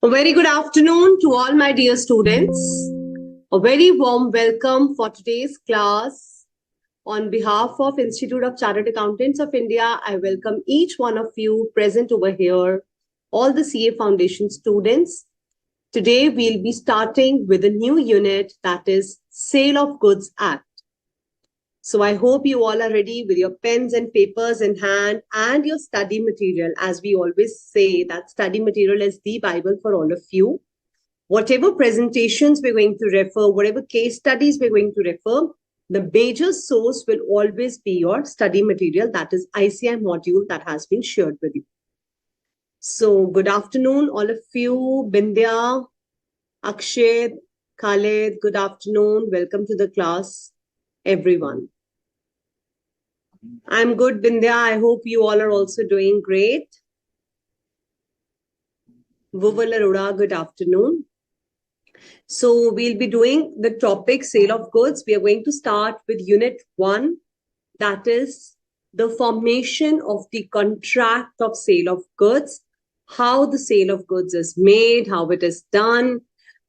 A very good afternoon to all my dear students. A very warm welcome for today's class. On behalf of Institute of Chartered Accountants of India, I welcome each one of you present over here, all the CA Foundation students. Today, we'll be starting with a new unit, that is Sale of Goods Act. So I hope you all are ready with your pens and papers in hand and your study material. As we always say, that study material is the Bible for all of you. Whatever presentations we're going to refer, whatever case studies we're going to refer, the major source will always be your study material, that is ICAI module that has been shared with you. So good afternoon, all of you. Bindya, Akshay, Khaled, good afternoon. Welcome to the class, everyone. I'm good, Bindya. I hope you all are also doing great. Vuval Arora, good afternoon. So we'll be doing the topic sale of goods. We are going to start with unit 1, that is the formation of the contract of sale of goods, how the sale of goods is made, how it is done.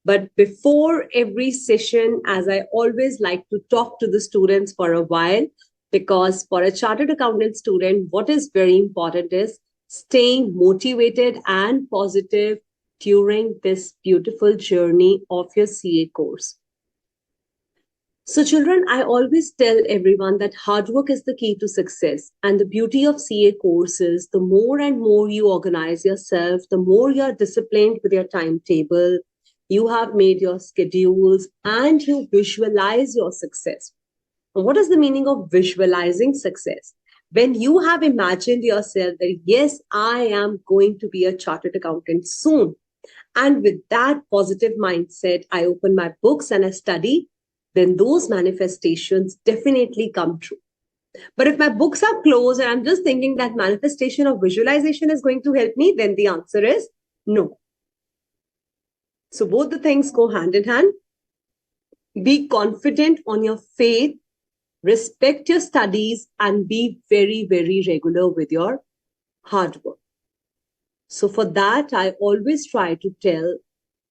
But before every session, as I always like to talk to the students for a while, because for a chartered accountant student, what is very important is staying motivated and positive during this beautiful journey of your CA course. So children, I always tell everyone that hard work is the key to success. And the beauty of CA courses, the more and more you organize yourself, the more you're disciplined with your timetable, you have made your schedules and you visualize your success. What is the meaning of visualizing success? When you have imagined yourself that, yes, I am going to be a chartered accountant soon. And with that positive mindset, I open my books and I study, then those manifestations definitely come true. But if my books are closed and I'm just thinking that manifestation of visualization is going to help me, then the answer is no. So both the things go hand in hand. Be confident on your faith, respect your studies, and be very, very regular with your hard work. So for that, I always try to tell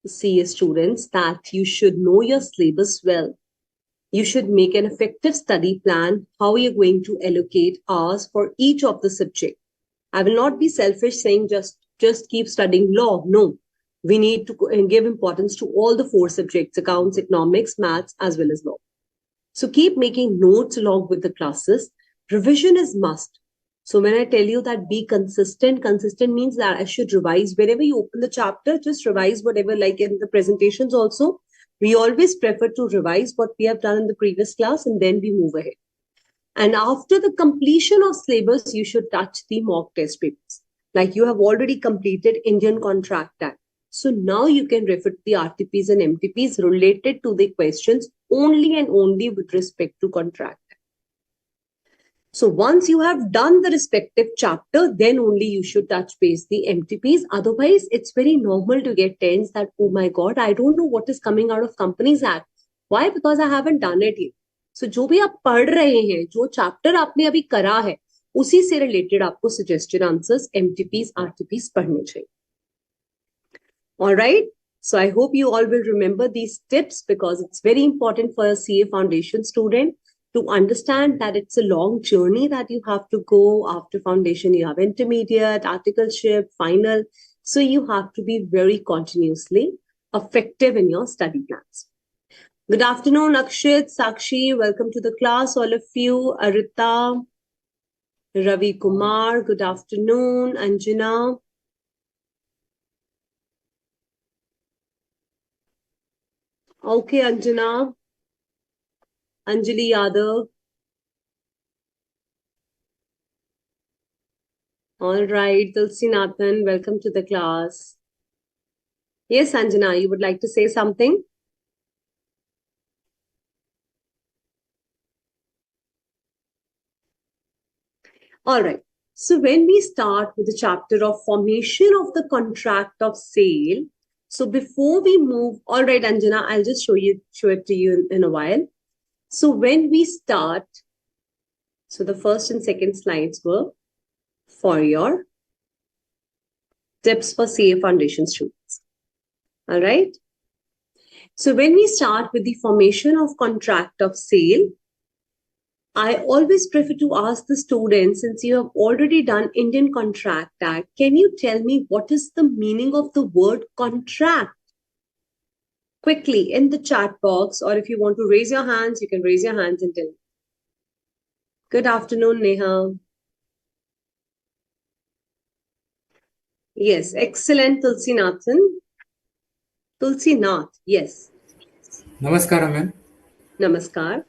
CA students that you should know your syllabus well. You should make an effective study plan, how you're going to allocate hours for each of the subject. I will not be selfish saying just keep studying law. No, we need to give importance to all the 4 subjects, accounts, economics, maths, as well as law. So keep making notes along with the classes. Revision is must. So when I tell you that be consistent means that I should revise. Whenever you open the chapter, just revise whatever, like in the presentations also. We always prefer to revise what we have done in the previous class and then we move ahead. And after the completion of syllabus, you should touch the mock test papers. Like you have already completed Indian Contract Act. So now you can refer to the RTPs and MTPs related to the questions only and only with respect to contract. So once you have done the respective chapter, then only you should touch base the MTPs. Otherwise, it's very normal to get tense that, oh my God, I don't know what is coming out of Companies Act. Why? Because I haven't done it yet. So जो भी आप पढ़ रहे हैं, जो chapter आपने अभी करा है, उसी से रिलेटेड आपको suggested answers, MTPs, RTPs पढ़ने चाहिए. All right. So I hope you all will remember these tips because it's very important for a CA foundation student to understand that it's a long journey that you have to go. After foundation, you have intermediate, articleship, final. So you have to be very continuously effective in your study plans. Good afternoon, Akshit, Sakshi. Welcome to the class, all of you. Arita, Ravi Kumar. Good afternoon, Anjana. Okay, Anjana. Anjali Yadav. All right, Tulsi Nathan, welcome to the class. Yes, Anjana, you would like to say something? All right. So when we start with the chapter of formation of the contract of sale, so before we move, all right, Anjana, I'll just show it to you in a while. So when we start, so the first and second slides were for your tips for CA foundation students. All right. So when we start with the formation of contract of sale, I always prefer to ask the students, since you have already done Indian Contract Act, can you tell me what is the meaning of the word contract? Quickly in the chat box, or if you want to raise your hands, you can raise your hands and tell me. Good afternoon, Neha. Yes, excellent, Tulsi Nathan. Tulsi Nath, yes. Namaskara, ma'am. Namaskar.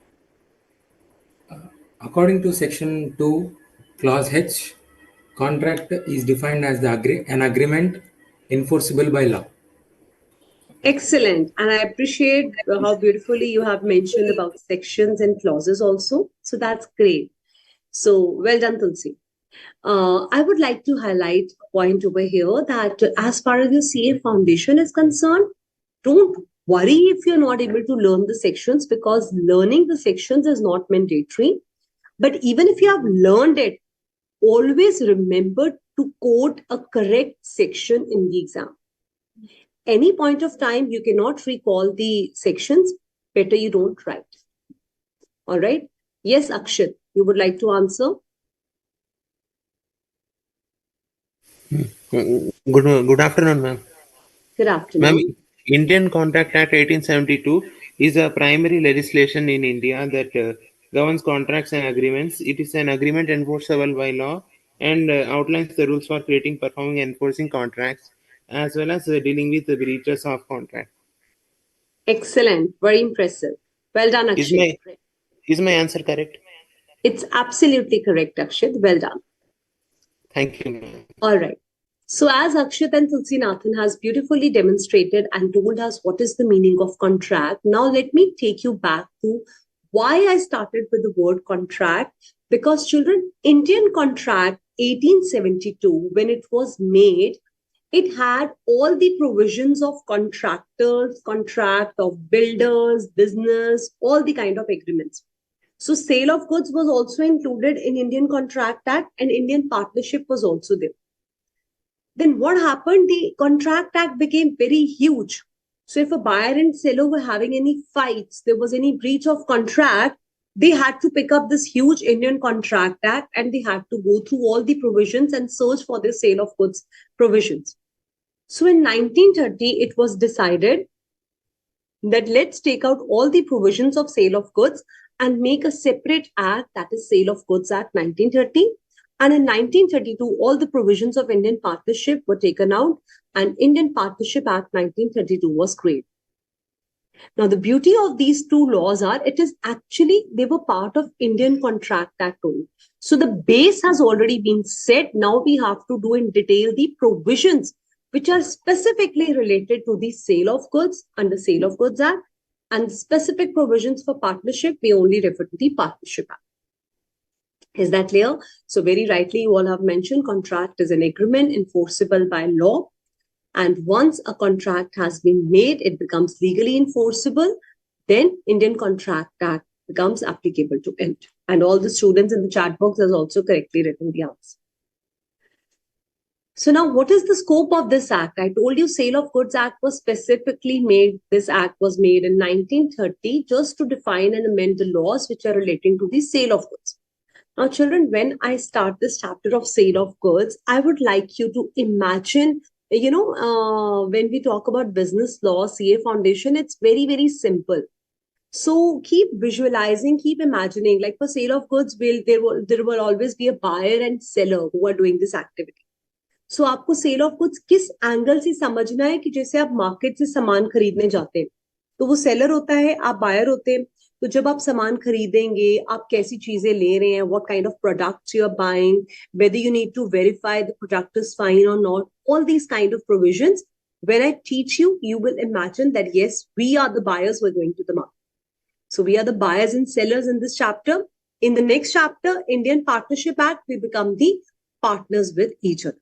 According to Section 2, Clause H, contract is defined as an agreement enforceable by law. Excellent. And I appreciate how beautifully you have mentioned about sections and clauses also. So that's great. So well done, Tulsi. I would like to highlight a point over here that as far as your CA foundation is concerned, don't worry if you're not able to learn the sections, because learning the sections is not mandatory. But even if you have learned it, always remember to quote a correct section in the exam. Any point of time you cannot recall the sections, better you don't write. All right. Yes, Akshat, you would like to answer? Good afternoon, ma'am. Good Ma'am, afternoon. Indian Contract Act 1872 is a primary legislation in India that governs contracts and agreements. It is an agreement enforceable by law and outlines the rules for creating, performing, and enforcing contracts, as well as dealing with the breaches of contract. Excellent. Very impressive. Well done, Is Akshat. my is my answer correct? It's absolutely correct, Akshat. Well done. Thank you, ma'am. All right. So as Akshat and Tulsi Nathan has beautifully demonstrated and told us what is the meaning of contract, now let me take you back to why I started with the word contract. Because children, Indian Contract 1872, when it was made, it had all the provisions of contractors, contract of builders, business, all the kind of agreements. So sale of goods was also included in Indian Contract Act, and Indian partnership was also there. Then what happened? The Contract Act became very huge. So if a buyer and seller were having any fights, there was any breach of contract, they had to pick up this huge Indian Contract Act and they had to go through all the provisions and search for the sale of goods provisions. So in 1930, it was decided that let's take out all the provisions of sale of goods and make a separate act, that is Sale of Goods Act 1930. And in 1932, all the provisions of Indian Partnership were taken out and Indian Partnership Act 1932 was created. Now, the beauty of these two laws are, it is actually, they were part of Indian Contract Act only. So the base has already been set. Now we have to do in detail the provisions which are specifically related to the sale of goods under Sale of Goods Act, and specific provisions for partnership, we only refer to the Partnership Act. Is that clear? So very rightly, you all have mentioned contract is an agreement enforceable by law. And once a contract has been made, it becomes legally enforceable. Then Indian Contract Act becomes applicable to it. And all the students in the chat box has also correctly written the answer. So now what is the scope of this act? I told you Sale of Goods Act was specifically made, this act was made in 1930 just to define and amend the laws which are relating to the sale of goods. Now children, when I start this chapter of sale of goods, I would like you to imagine, when we talk about business law, CA foundation, it's very, very simple. So keep visualizing, keep imagining, like for sale of goods, there will always be a buyer and seller who are doing this activity. सो आपको cell of goods किस angle से समझना है कि जैसे आप market से सामान खरीदने जाते हैं तो वो सेलर होता है, आप बायर होते हैं. तो जब आप सामान खरीदेंगे, आप कैसी चीजें ले रहे हैं, what kind of products you are buying, whether you need to verify the product is fine और not, all these kind of provisions. When I teach you, you will imagine that yes, we are the buyers who are going to the market. So we are the buyers and sellers in this chapter. In the next chapter, Indian Partnership Act, we become the partners with each other.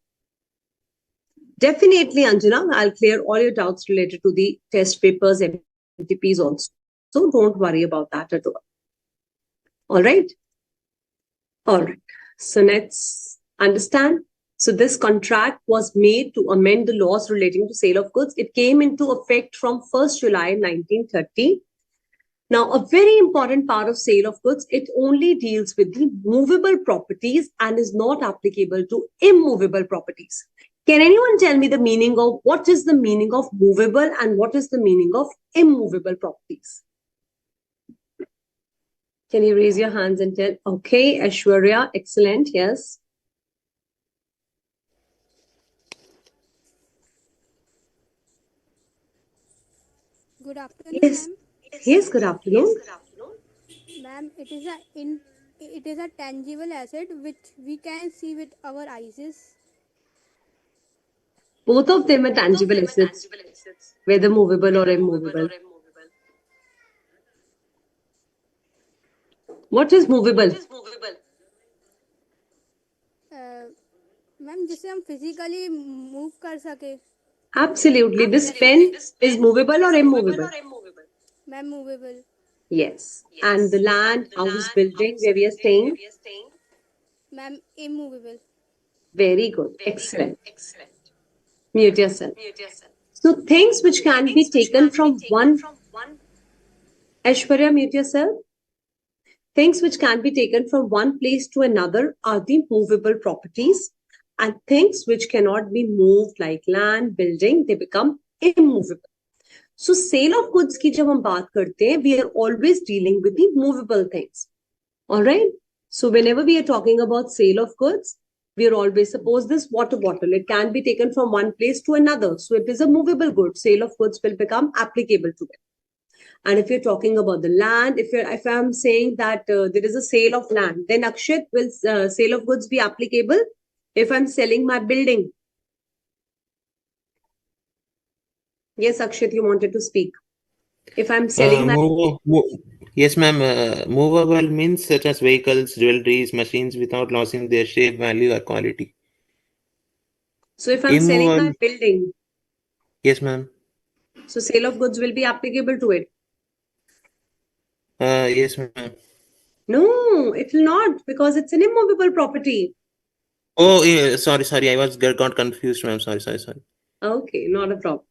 Definitely, Anjana, I'll clear all your doubts related to the test papers and MTPs also. So don't worry about that at all. All right. All right. So let's understand. So this contract was made to amend the laws relating to sale of goods. It came into effect from 1st July 1930. Now, a very important part of sale of goods, it only deals with the movable properties and is not applicable to immovable properties. Can anyone tell me the meaning of what is the meaning of movable and what is the meaning of immovable properties? Can you raise your hands and tell? Okay, Aishwarya, excellent, yes. Good afternoon, Yes, ma'am. yes, good afternoon. Ma'am, it is a tangible asset which we can see with our eyes. Both of them are tangible assets, whether movable or immovable. What is movable? Ma'am जिसे हम physically move कर सके. Absolutely. This pen is movable or immovable? Ma'am movable. Yes. And the land, house, building, where we are staying? Ma'am immovable. Very good. Excellent. Mute yourself. So things which can be taken from one. Aishwarya, mute yourself. Things which can be taken from one place to another are the movable properties. And things which cannot be moved like land, building, they become immovable. So sale of goods की जब हम बात करते हैं, we are always dealing with the movable things. All right. So whenever we are talking about sale of goods, we are always, suppose this water bottle, it can be taken from one place to another. So it is a movable good. Sale of goods will become applicable to it. And if you're talking about the land, if I'm saying that there is a sale of land, then Akshat, will sale of goods be applicable if I'm selling my building? Yes, Akshat, you wanted to speak. If I'm selling Yes, ma'am. Movable means such as vehicles, jewelries, machines without losing their shape, value, or quality. So if I'm selling my building. Yes, ma'am. So sale of goods will be applicable to it. Yes, ma'am. No, it will not, because it's an immovable property. Oh, yeah, sorry. I got confused, ma'am. Sorry. Okay, not a problem.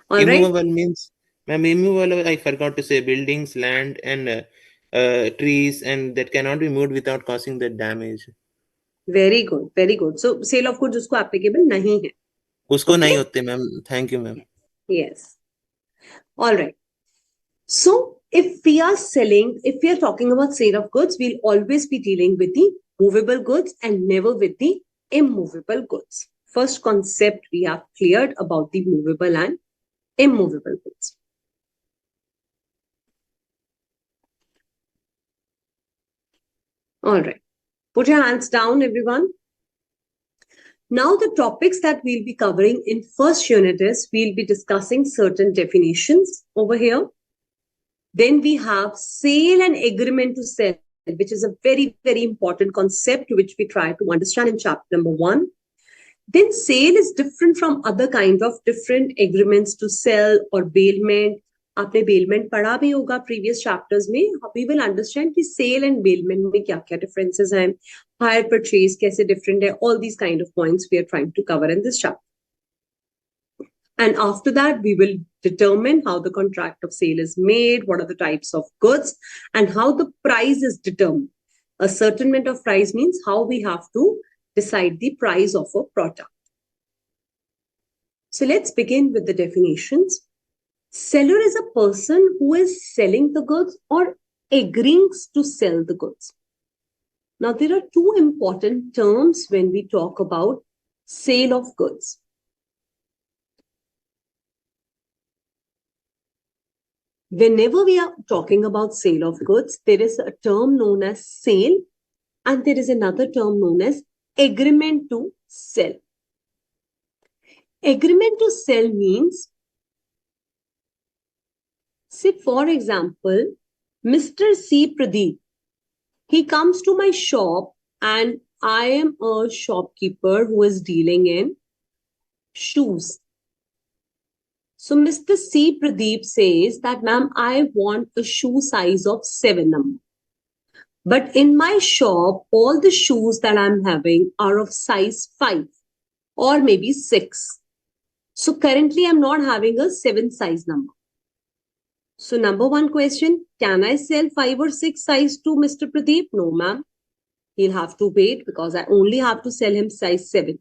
All Immovable right. means, ma'am, immovable, I forgot to say buildings, land, and trees, and that cannot be moved without causing the damage. Very good, very good. So sale of goods उसको applicable नहीं है. उसको Okay? नहीं होते, ma'am. Thank you, ma'am. Yes. All right. So if we are talking about sale of goods, we'll always be dealing with the movable goods and never with the immovable goods. First concept we have cleared about the movable and immovable goods. All right. Put your hands down, everyone. Now the topics that we'll be covering in first unit is we'll be discussing certain definitions over here. Then we have sale and agreement to sell, which is a very, very important concept which we try to understand in chapter number 1. Then sale is different from other kinds of different agreements to sell or bailment. आपने bailment पढ़ा भी होगा previous chapters में. We will understand कि sale and bailment में क्या-क्या differences हैं, hire purchase कैसे different है, all these kind of points we are trying to cover in this chapter. And after that, we will determine how the contract of sale is made, what are the types of goods, and how the price is determined. Ascertainment of price means how we have to decide the price of a product. So let's begin with the definitions. Seller is a person who is selling the goods or agreeing to sell the goods. Now, there are two important terms when we talk about sale of goods. Whenever we are talking about sale of goods, there is a term known as sale and there is another term known as agreement to sell. Agreement to sell means, say for example, Mr. C. Pradeep, he comes to my shop and I am a shopkeeper who is dealing in shoes. So Mr. C. Pradeep says that, ma'am, I want a shoe size of 7 number. But in my shop, all the shoes that I'm having are of size 5 or maybe 6. So currently I'm not having a 7 size number. So number one question, can I sell 5 or 6 size to Mr. Pradeep? No, ma'am. He'll have to wait because I only have to sell him size 7.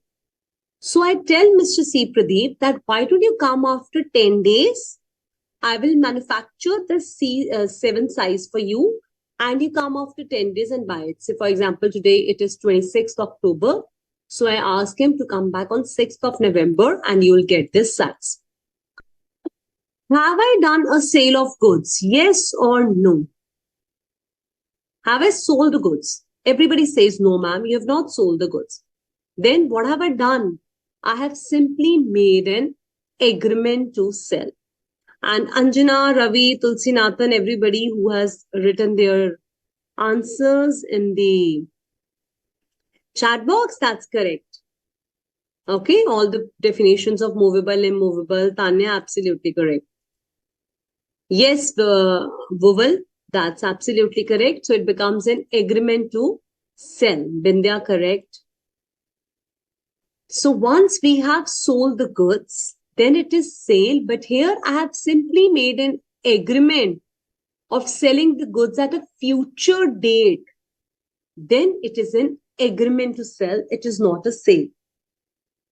So I tell Mr. C. Pradeep that why don't you come after 10 days? I will manufacture the 7 size for you and you come after 10 days and buy it. So for example, today it is 26th October. So I ask him to come back on 6th of November and you will get this size. Have I done a sale of goods? Yes or no? Have I sold the goods? Everybody says, no, ma'am, you have not sold the goods. Then what have I done? I have simply made an agreement to sell. And Anjana, Ravi, Tulsi Nathan, everybody who has written their answers in the chat box, that's correct. Okay, all the definitions of movable, immovable, Tanya, absolutely correct. Yes, the vowel, that's absolutely correct. So it becomes an agreement to sell. Bindya, correct. So once we have sold the goods, then it is sale. But here I have simply made an agreement of selling the goods at a future date. Then it is an agreement to sell. It is not a sale.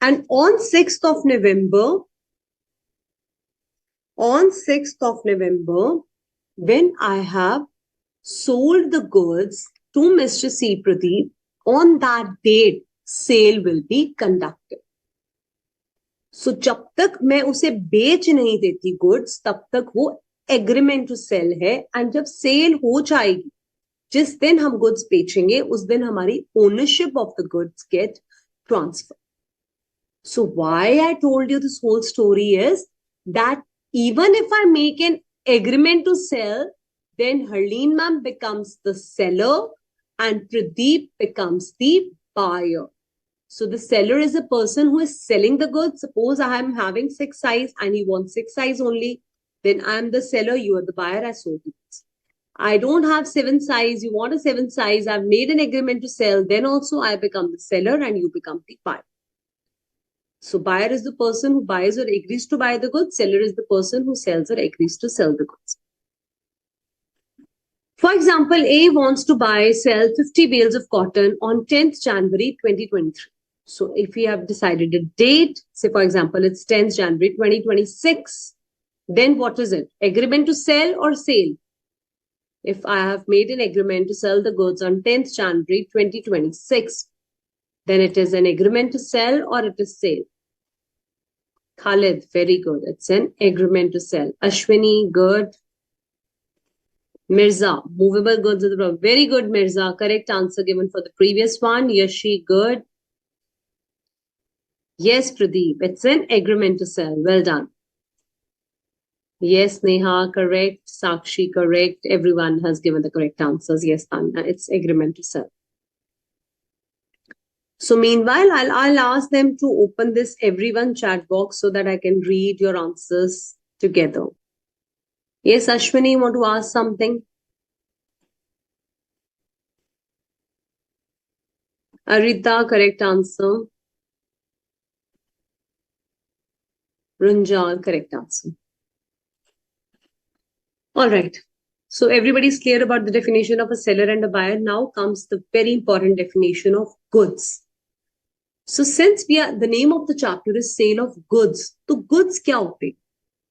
And on 6th of November, when I have sold the goods to Mr. C. Pradeep, on that date, sale will be conducted. So जब तक मैं उसे बेच नहीं देती goods, तब तक वो agreement to sell है. And जब sale हो जाएगी, जिस दिन हम goods बेचेंगे, उस दिन हमारी ownership of the goods get transferred. So why I told you this whole story is that even if I make an agreement to sell, then Harleen ma'am becomes the seller and Pradeep becomes the buyer. So the seller is a person who is selling the goods. Suppose I am having 6 size and he wants 6 size only. Then I am the seller, you are the buyer, I sold the goods. I don't have 7 size, you want a 7 size, I've made an agreement to sell. Then also I become the seller and you become the buyer. So buyer is the person who buys or agrees to buy the goods. Seller is the person who sells or agrees to sell the goods. For example, A wants to sell 50 bales of cotton on 10th January 2023. So if we have decided a date, say for example, it's 10th January 2026, then what is it? Agreement to sell or sale? If I have made an agreement to sell the goods on 10th January 2026, then it is an agreement to sell or it is sale? Khalid, very good. It's an agreement to sell. Ashwini, good. Mirza, movable goods. Very good, Mirza. Correct answer given for the previous one. Yashi, good. Yes, Pradeep, it's an agreement to sell. Well done. Yes, Neha, correct. Sakshi, correct. Everyone has given the correct answers. Yes, Tanya, it's agreement to sell. So meanwhile, I'll ask them to open this everyone chat box so that I can read your answers together. Yes, Ashwini, you want to ask something? Arita, correct answer. Ranjan, correct answer. All right. So everybody's clear about the definition of a seller and a buyer. Now comes the very important definition of goods. So since the name of the chapter is sale of goods, so goods kya hote?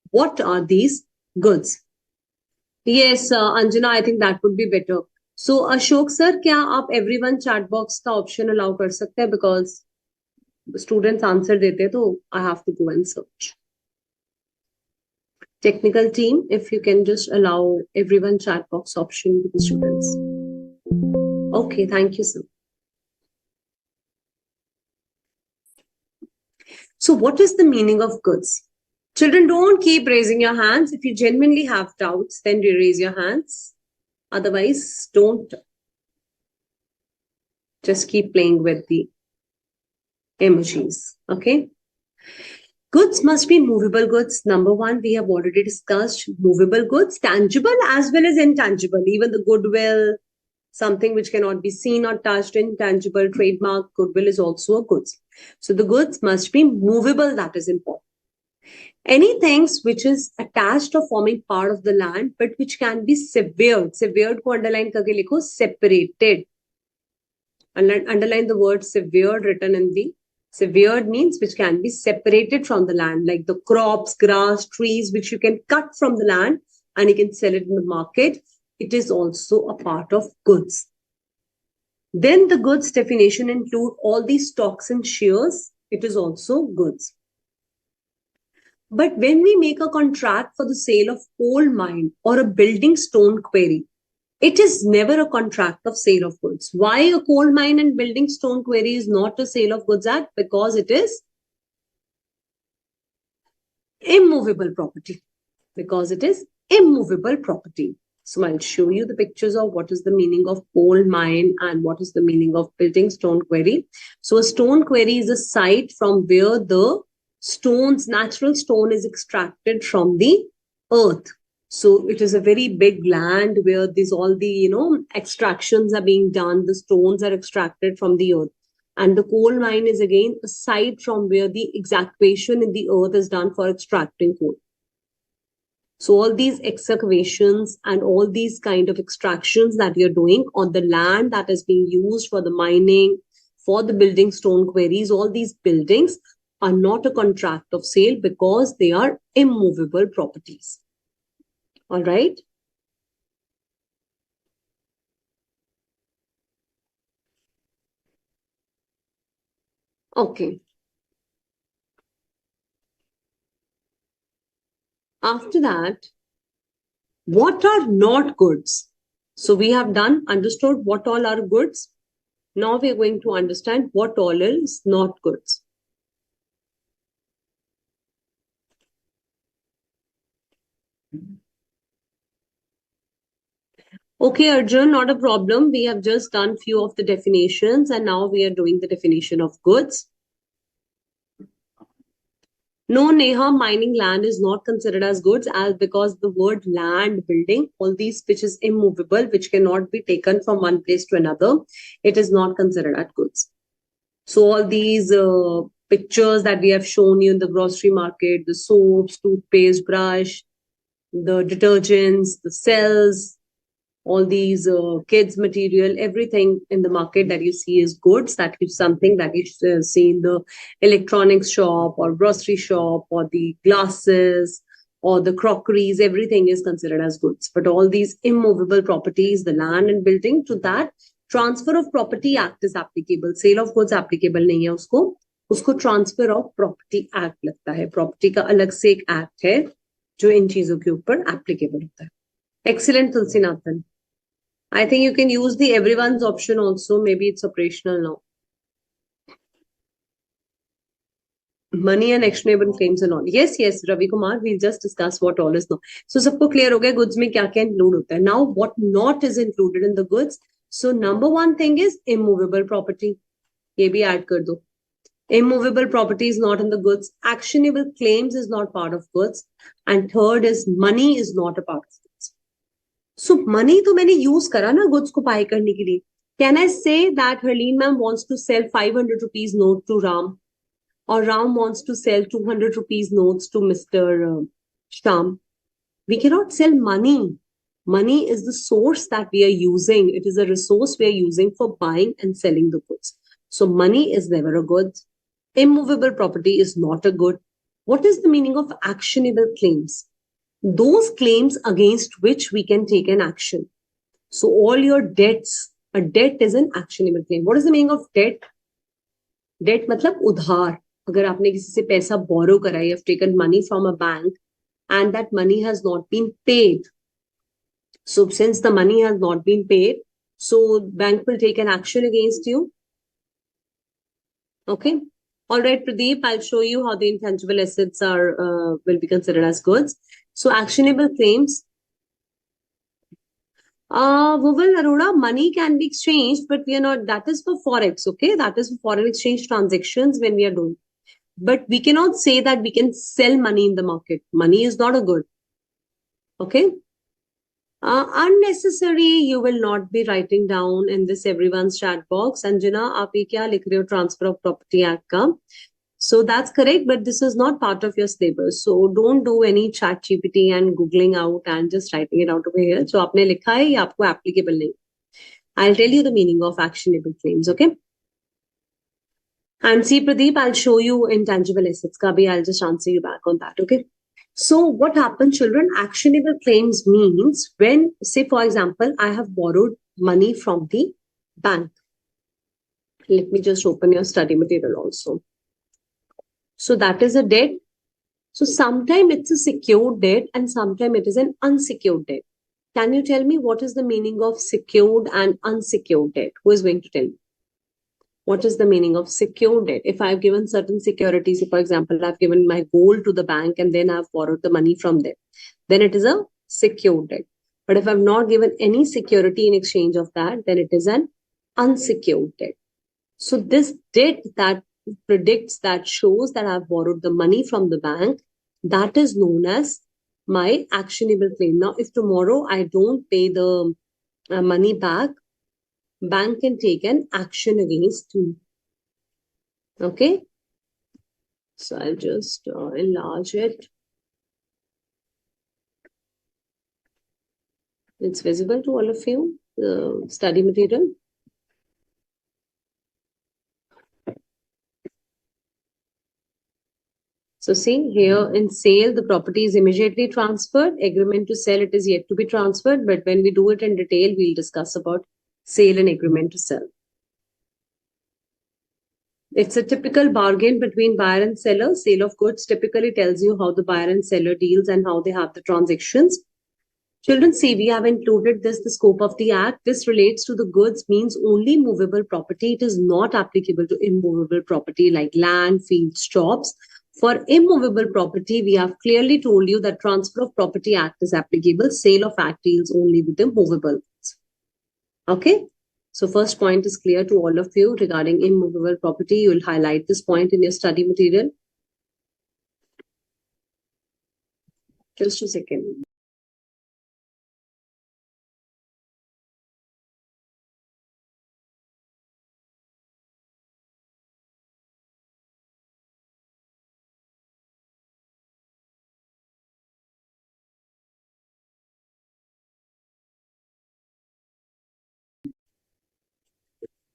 What are these goods? Yes, Anjana, I think that would be better. So Ashok sir, kya aap everyone chat box ka option allow kar sakte hai? Because students answer dete to I have to go and search. Technical team, if you can just allow everyone chat box option with the students. Okay, thank you, sir. So what is the meaning of goods? Children, don't keep raising your hands. If you genuinely have doubts, then raise your hands. Otherwise, don't. Just keep playing with the emojis. Okay. Goods must be movable goods. Number one, we have already discussed movable goods, tangible as well as intangible. Even the goodwill, Something which cannot be seen or touched, intangible, trademark, goodwill is also a goods. So the goods must be movable, that is important. Anything which is attached or forming part of the land, but which can be severed. Severed ko underline karke likho, separated. Underline the word severed written in the severed means which can be separated from the land, like the crops, grass, trees, which you can cut from the land and you can sell it in the market. It is also a part of goods. Then the goods definition include all these stocks and shares. It is also goods. But when we make a contract for the sale of coal mine or a building stone quarry, it is never a contract of sale of goods. Why a coal mine and building stone quarry is not a sale of goods act? Because it is immovable property. Because it is immovable property. So I'll show you the pictures of what is the meaning of coal mine and what is the meaning of building stone quarry. So a stone quarry is a site from where the stones, natural stone is extracted from the earth. So it is a very big land where all the extractions are being done. The stones are extracted from the earth. And the coal mine is again a site from where the excavation in the earth is done for extracting coal. So all these excavations and all these kind of extractions that you're doing on the land that is being used for the mining, for the building stone quarries, all these buildings are not a contract of sale because they are immovable properties. All right. Okay. After that, what are not goods? So we have understood what all are goods. Now we are going to understand what all is not goods. Okay, Arjun, not a problem. We have just done few of the definitions and now we are doing the definition of goods. No, Neha, mining land is not considered as goods because the word land, building, all these which is immovable, which cannot be taken from one place to another, it is not considered as goods. So all these pictures that we have shown you in the grocery market, the soaps, toothpaste, brush, the detergents, the cells, all these kids material, everything in the market that you see is goods. That is something that you see in the electronics shop or grocery shop or the glasses or the crockeries, everything is considered as goods. But all these immovable properties, the land and building, to that transfer of property act is applicable. Sale of goods applicable नहीं है उसको transfer of property act लगता है. Property का अलग से एक act है जो इन चीजों के ऊपर applicable होता है. Excellent, Tulsinathan. I think you can use the everyone's option also. Maybe it's operational now. Money and actionable claims and all. Yes, Ravi Kumar, we'll just discuss what all is not. So, सबको clear हो गया goods में क्या क्या include होता है. Now, what not is included in the goods? So, number one thing is immovable property. ये भी add कर दो. Immovable property is not in the goods. Actionable claims is not part of goods. And third is money is not a part of goods. So money तो मैंने use करा ना goods को buy करने के लिए. Can I say that Harleen ma'am wants to sell 500 rupees note to Ram, or Ram wants to sell 200 rupees notes to Mr. Sham? We cannot sell money. Money is the source that we are using. It is a resource we are using for buying and selling the goods. So money is never a good. Immovable property is not a good. What is the meaning of actionable claims? Those claims against which we can take an action. So all your debts, a debt is an actionable claim. What is the meaning of debt? Debt मतलब उधार. अगर आपने किसी से पैसा borrow करा, you have taken money from a bank and that money has not been paid. So since the money has not been paid, so bank will take an action against you. Okay. All right, Pradeep, I'll show you how the intangible assets are will be considered as goods. So actionable claims. Vuvil Arora, money can be exchanged, but we are not, that is for Forex, okay? That is for foreign exchange transactions when we are doing. But we cannot say that we can sell money in the market. Money is not a good. Okay? Unnecessary, you will not be writing down in this everyone's chat box. Anjana, आप ये क्या लिख रहे हो Transfer of Property Act का? So that's correct, but this is not part of your syllabus. So don't do any chat GPT and googling out and just writing it out over here. So आपने लिखा है ये आपको applicable नहीं. I'll tell you the meaning of actionable claims, okay? And see, Pradeep, I'll show you intangible assets. Kabhi, I'll just answer you back on that, okay? So what happens, children? Actionable claims means when, say, for example, I have borrowed money from the bank. Let me just open your study material also. So that is a debt. So sometimes it's a secured debt and sometimes it is an unsecured debt. Can you tell me what is the meaning of secured and unsecured debt? Who is going to tell me? What is the meaning of secured debt? If I've given certain securities, for example, I've given my gold to the bank and then I've borrowed the money from them, then it is a secured debt. But if I've not given any security in exchange of that, then it is an unsecured debt. So this debt that predicts, that shows that I've borrowed the money from the bank, that is known as my actionable claim. Now, if tomorrow I don't pay the money back, bank can take an action against me. Okay. So I'll just enlarge it. It's visible to all of you, the study material. So see here in sale, the property is immediately transferred. Agreement to sell, it is yet to be transferred. But when we do it in detail, we'll discuss about sale and agreement to sell. It's a typical bargain between buyer and seller. Sale of goods typically tells you how the buyer and seller deals and how they have the transactions. Children, see, we have included this, the scope of the act. This relates to the goods, means only movable property. It is not applicable to immovable property like land, fields, shops. For immovable property, we have clearly told you that Transfer of Property Act is applicable. Sale of Act deals only with the movable. Okay. So first point is clear to all of you regarding immovable property. You will highlight this point in your study material. Just a second.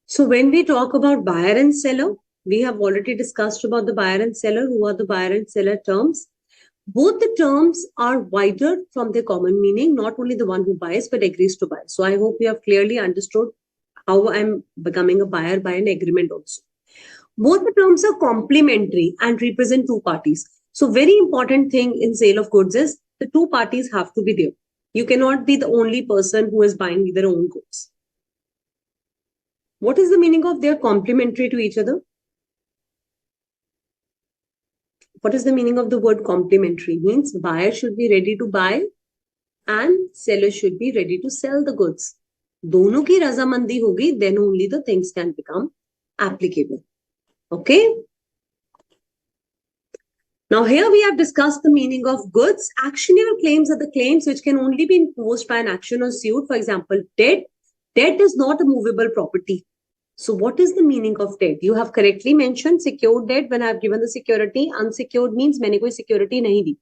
So when we talk about buyer and seller, we have already discussed about the buyer and seller. Who are the buyer and seller terms? Both the terms are wider from their common meaning, not only the one who buys but agrees to buy. So I hope you have clearly understood how I'm becoming a buyer by an agreement also. Both the terms are complementary and represent two parties. So very important thing in sale of goods is the two parties have to be there. You cannot be the only person who is buying their own goods. What is the meaning of they are complementary to each other? What is the meaning of the word complementary? Means buyer should be ready to buy and seller should be ready to sell the goods. दोनों की रजामंदी होगी, then only the things can become applicable. Okay. Now here we have discussed the meaning of goods. Actionable claims are the claims which can only be imposed by an action or suit. For example, debt. Debt is not a movable property. So what is the meaning of debt? You have correctly mentioned secured debt when I have given the security. Unsecured means मैंने कोई security नहीं दी.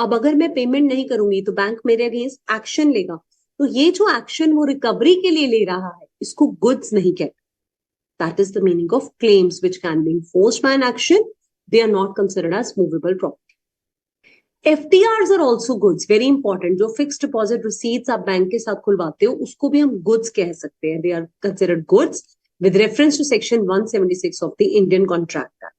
अब अगर मैं payment नहीं करूंगी तो bank मेरे अगेंस्ट एक्शन लेगा. तो ये जो एक्शन वो रिकवरी के लिए ले रहा है, इसको गुड्स नहीं कहते. That is the meaning of claims which can be enforced by an action. They are not considered as movable property. FDRs are also goods, very important. जो fixed deposit receipts आप बैंक के साथ खुलवाते हो, उसको भी हम goods कह सकते हैं. They are considered goods with reference to section 176 of the Indian Contract Act.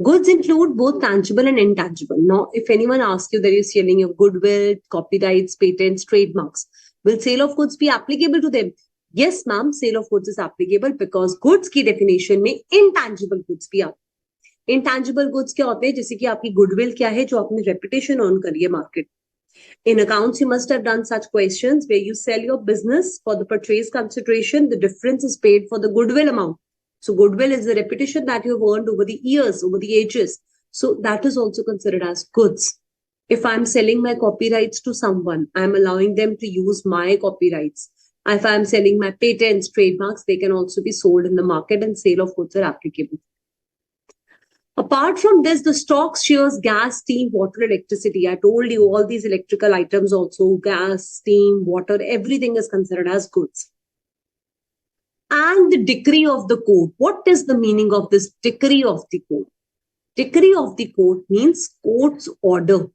Goods include both tangible and intangible. Now, if anyone asks you that you're selling your goodwill, copyrights, patents, trademarks, will sale of goods be applicable to them? Yes, ma'am, sale of goods is applicable because goods की definition में intangible goods भी आते हैं. Intangible goods क्या होते हैं? जैसे कि आपकी goodwill क्या है जो आपने reputation earn करी है market. In accounts, you must have done such questions where you sell your business for the purchase consideration. The difference is paid for the goodwill amount. So goodwill is the reputation that you have earned over the years, over the ages. So that is also considered as goods. If I'm selling my copyrights to someone, I'm allowing them to use my copyrights. If I'm selling my patents, trademarks, they can also be sold in the market and sale of goods are applicable. Apart from this, the stocks, shares, gas, steam, water, electricity. I told you all these electrical items also, gas, steam, water, everything is considered as goods. And the decree of the court. What is the meaning of this decree of the court? Decree of the court means court's order.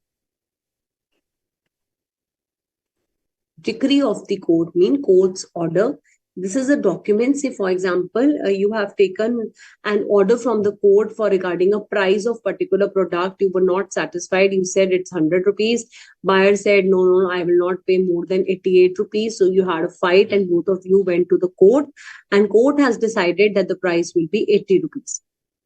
Decree of the court means court's order. This is a document. Say, for example, you have taken an order from the court for regarding a price of particular product. You were not satisfied. You said it's 100 rupees. Buyer said, no, I will not pay more than 88 rupees. So you had a fight and both of you went to the court and court has decided that the price will be 80 rupees.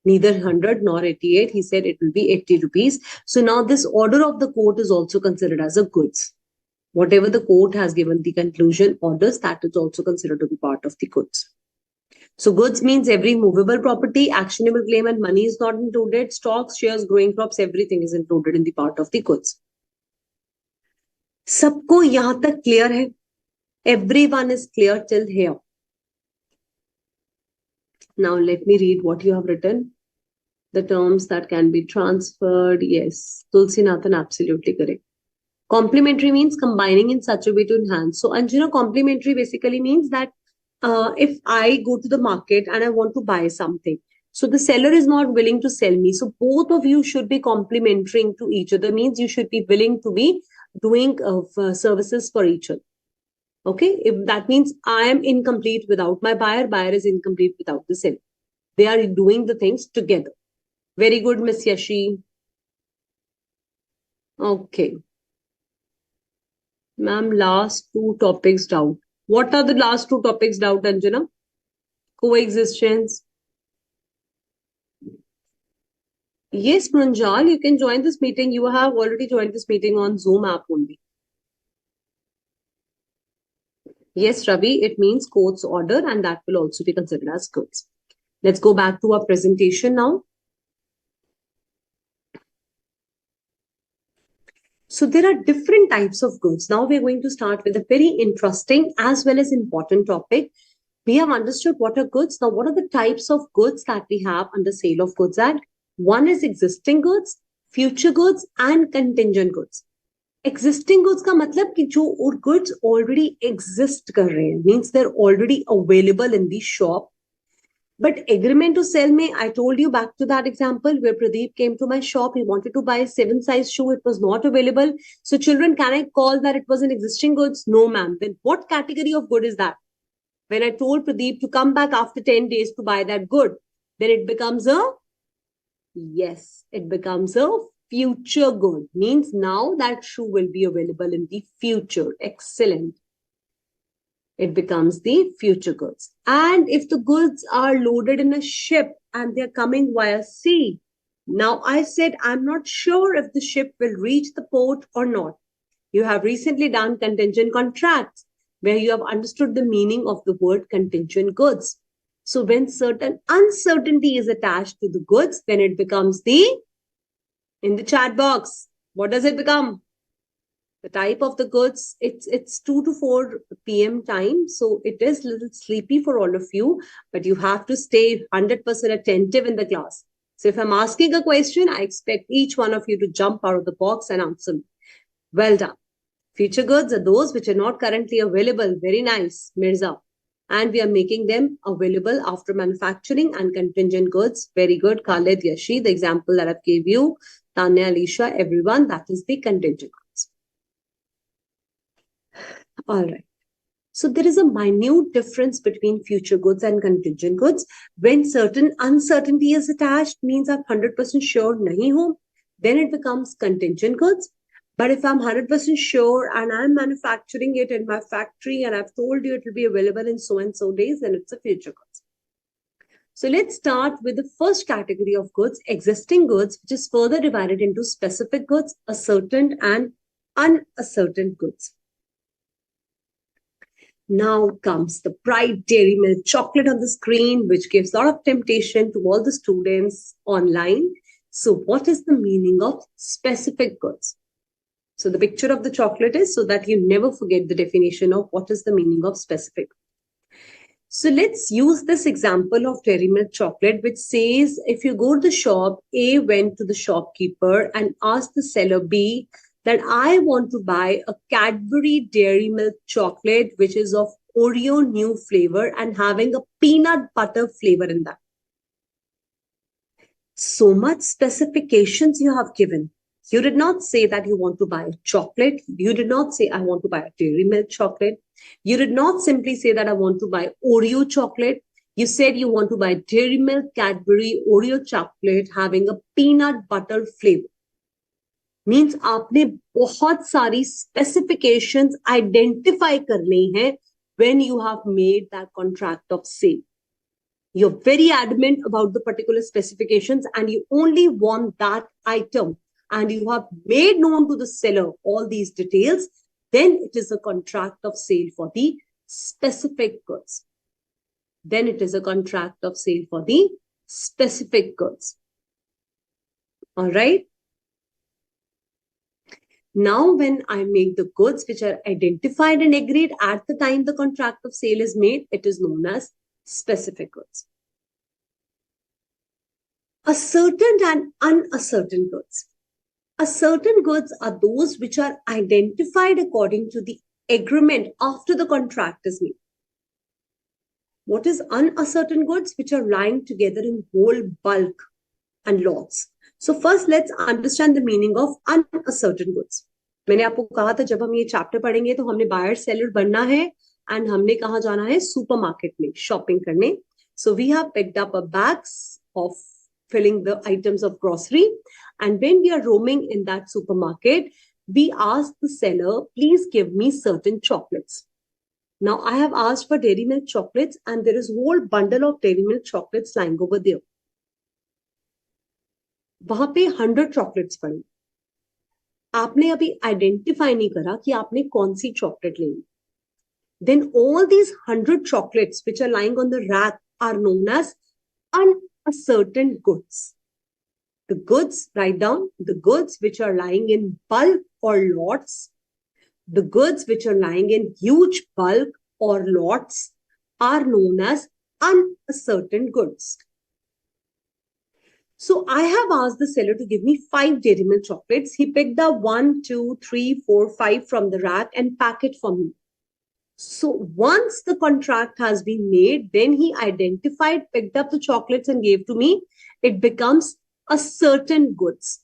Neither 100 nor 88. He said it will be 80 rupees. So now this order of the court is also considered as a goods. Whatever the court has given the conclusion orders, that is also considered to be part of the goods. So goods means every movable property, actionable claim and money is not included. Stocks, shares, growing crops, everything is included in the part of the goods. सबको यहाँ तक clear है? Everyone is clear till here. Now let me read what you have written. The terms that can be transferred. Yes, Tulsi Nathan, absolutely correct. Complementary means combining in such a way to enhance. So, Anjana, complementary basically means that if I go to the market and I want to buy something, so the seller is not willing to sell me. So, both of you should be complementing to each other. Means you should be willing to be doing services for each other. Okay, if that means I am incomplete without my buyer, buyer is incomplete without the seller. They are doing the things together. Very good, Miss Yashi. Okay. Ma'am, last two topics doubt. What are the last two topics doubt, Anjana? Coexistence. Yes, Manjal, you can join this meeting. You have already joined this meeting on Zoom app only. Yes, Ravi, it means court's order and that will also be considered as goods. Let's go back to our presentation now. So there are different types of goods. Now we're going to start with a very interesting as well as important topic. We have understood what are goods. Now what are the types of goods that we have under Sale of Goods Act? One is existing goods, future goods and contingent goods. Existing goods का मतलब कि जो goods already exist कर रहे हैं, means they're already available in the shop. But agreement to sell me, I told you back to that example where Pradeep came to my shop. He wanted to buy a 7 size shoe. It was not available. So children, can I call that it was an existing goods? No, ma'am. Then what category of good is that? When I told Pradeep to come back after 10 days to buy that good, then it becomes a, yes, it becomes a future good. Means now that shoe will be available in the future. Excellent. It becomes the future goods. And if the goods are loaded in a ship and they're coming via sea, now I said, I'm not sure if the ship will reach the port or not. You have recently done contingent contracts where you have understood the meaning of the word contingent goods. So when certain uncertainty is attached to the goods, then it becomes the, in the chat box, what does it become? The type of the goods, it's 2 to 4 p.m. time. So it is a little sleepy for all of you, but you have to stay 100% attentive in the class. So if I'm asking a question, I expect each one of you to jump out of the box and answer me. Well done. Future goods are those which are not currently available. Very nice, Mirza. And we are making them available after manufacturing. And contingent goods, very good. Khalid, Yashi, the example that I've gave you, Tanya, Alicia, everyone, that is the contingent goods. All right. So there is a minute difference between future goods and contingent goods. When certain uncertainty is attached, means I'm 100% sure nahi ho, then it becomes contingent goods. But if I'm 100% sure and I'm manufacturing it in my factory and I've told you it will be available in so and so days, then it's a future goods. So let's start with the first category of goods, existing goods, which is further divided into specific goods, ascertained and unascertained goods. Now comes the bright dairy milk chocolate on the screen, which gives a lot of temptation to all the students online. So what is the meaning of specific goods? So the picture of the chocolate is so that you never forget the definition of what is the meaning of specific. So let's use this example of dairy milk chocolate, which says if you go to the shop, A went to the shopkeeper and asked the seller B that I want to buy a Cadbury dairy milk chocolate, which is of Oreo new flavor and having a peanut butter flavor in that. So much specifications you have given. You did not say that you want to buy a chocolate. You did not say, I want to buy a dairy milk chocolate. You did not simply say that I want to buy Oreo chocolate. You said you want to buy dairy milk, Cadbury, Oreo chocolate having a peanut butter flavor. Means आपने बहुत सारी specifications identify करनी है when you have made that contract of sale. You're very adamant about the particular specifications and you only want that item and you have made known to the seller all these details, then it is a contract of sale for the specific goods. Then it is a contract of sale for the specific goods. All right. Now, when I make the goods which are identified and agreed at the time the contract of sale is made, it is known as specific goods. Ascertained and unascertained goods. Ascertained goods are those which are identified according to the agreement after the contract is made. What is unascertained goods? Which are lying together in whole bulk and lots. So first, let's understand the meaning of unascertained goods. मैंने आपको कहा था जब हम ये chapter पढ़ेंगे तो हमने बायर सेलर बनना है एंड हमने कहाँ जाना है सुपरमार्केट में शॉपिंग करने. So we have picked up a bags of filling the items of grocery, and when we are roaming in that supermarket, we ask the seller, please give me certain chocolates. Now I have asked for dairy milk chocolates and there is a whole bundle of dairy milk chocolates lying over there. वहां पे 100 chocolates पड़ी. आपने अभी identify नहीं करा कि आपने कौन सी चॉकलेट लेनी. Then all these 100 chocolates which are lying on the rack are known as unascertained goods. The goods, write down, the goods which are lying in bulk or lots, the goods which are lying in huge bulk or lots are known as unascertained goods. So I have asked the seller to give me 5 dairy milk chocolates. He picked up 1, 2, 3, 4, 5 from the rack and packed it for me. So once the contract has been made, then he identified, picked up the chocolates and gave to me. It becomes ascertained goods.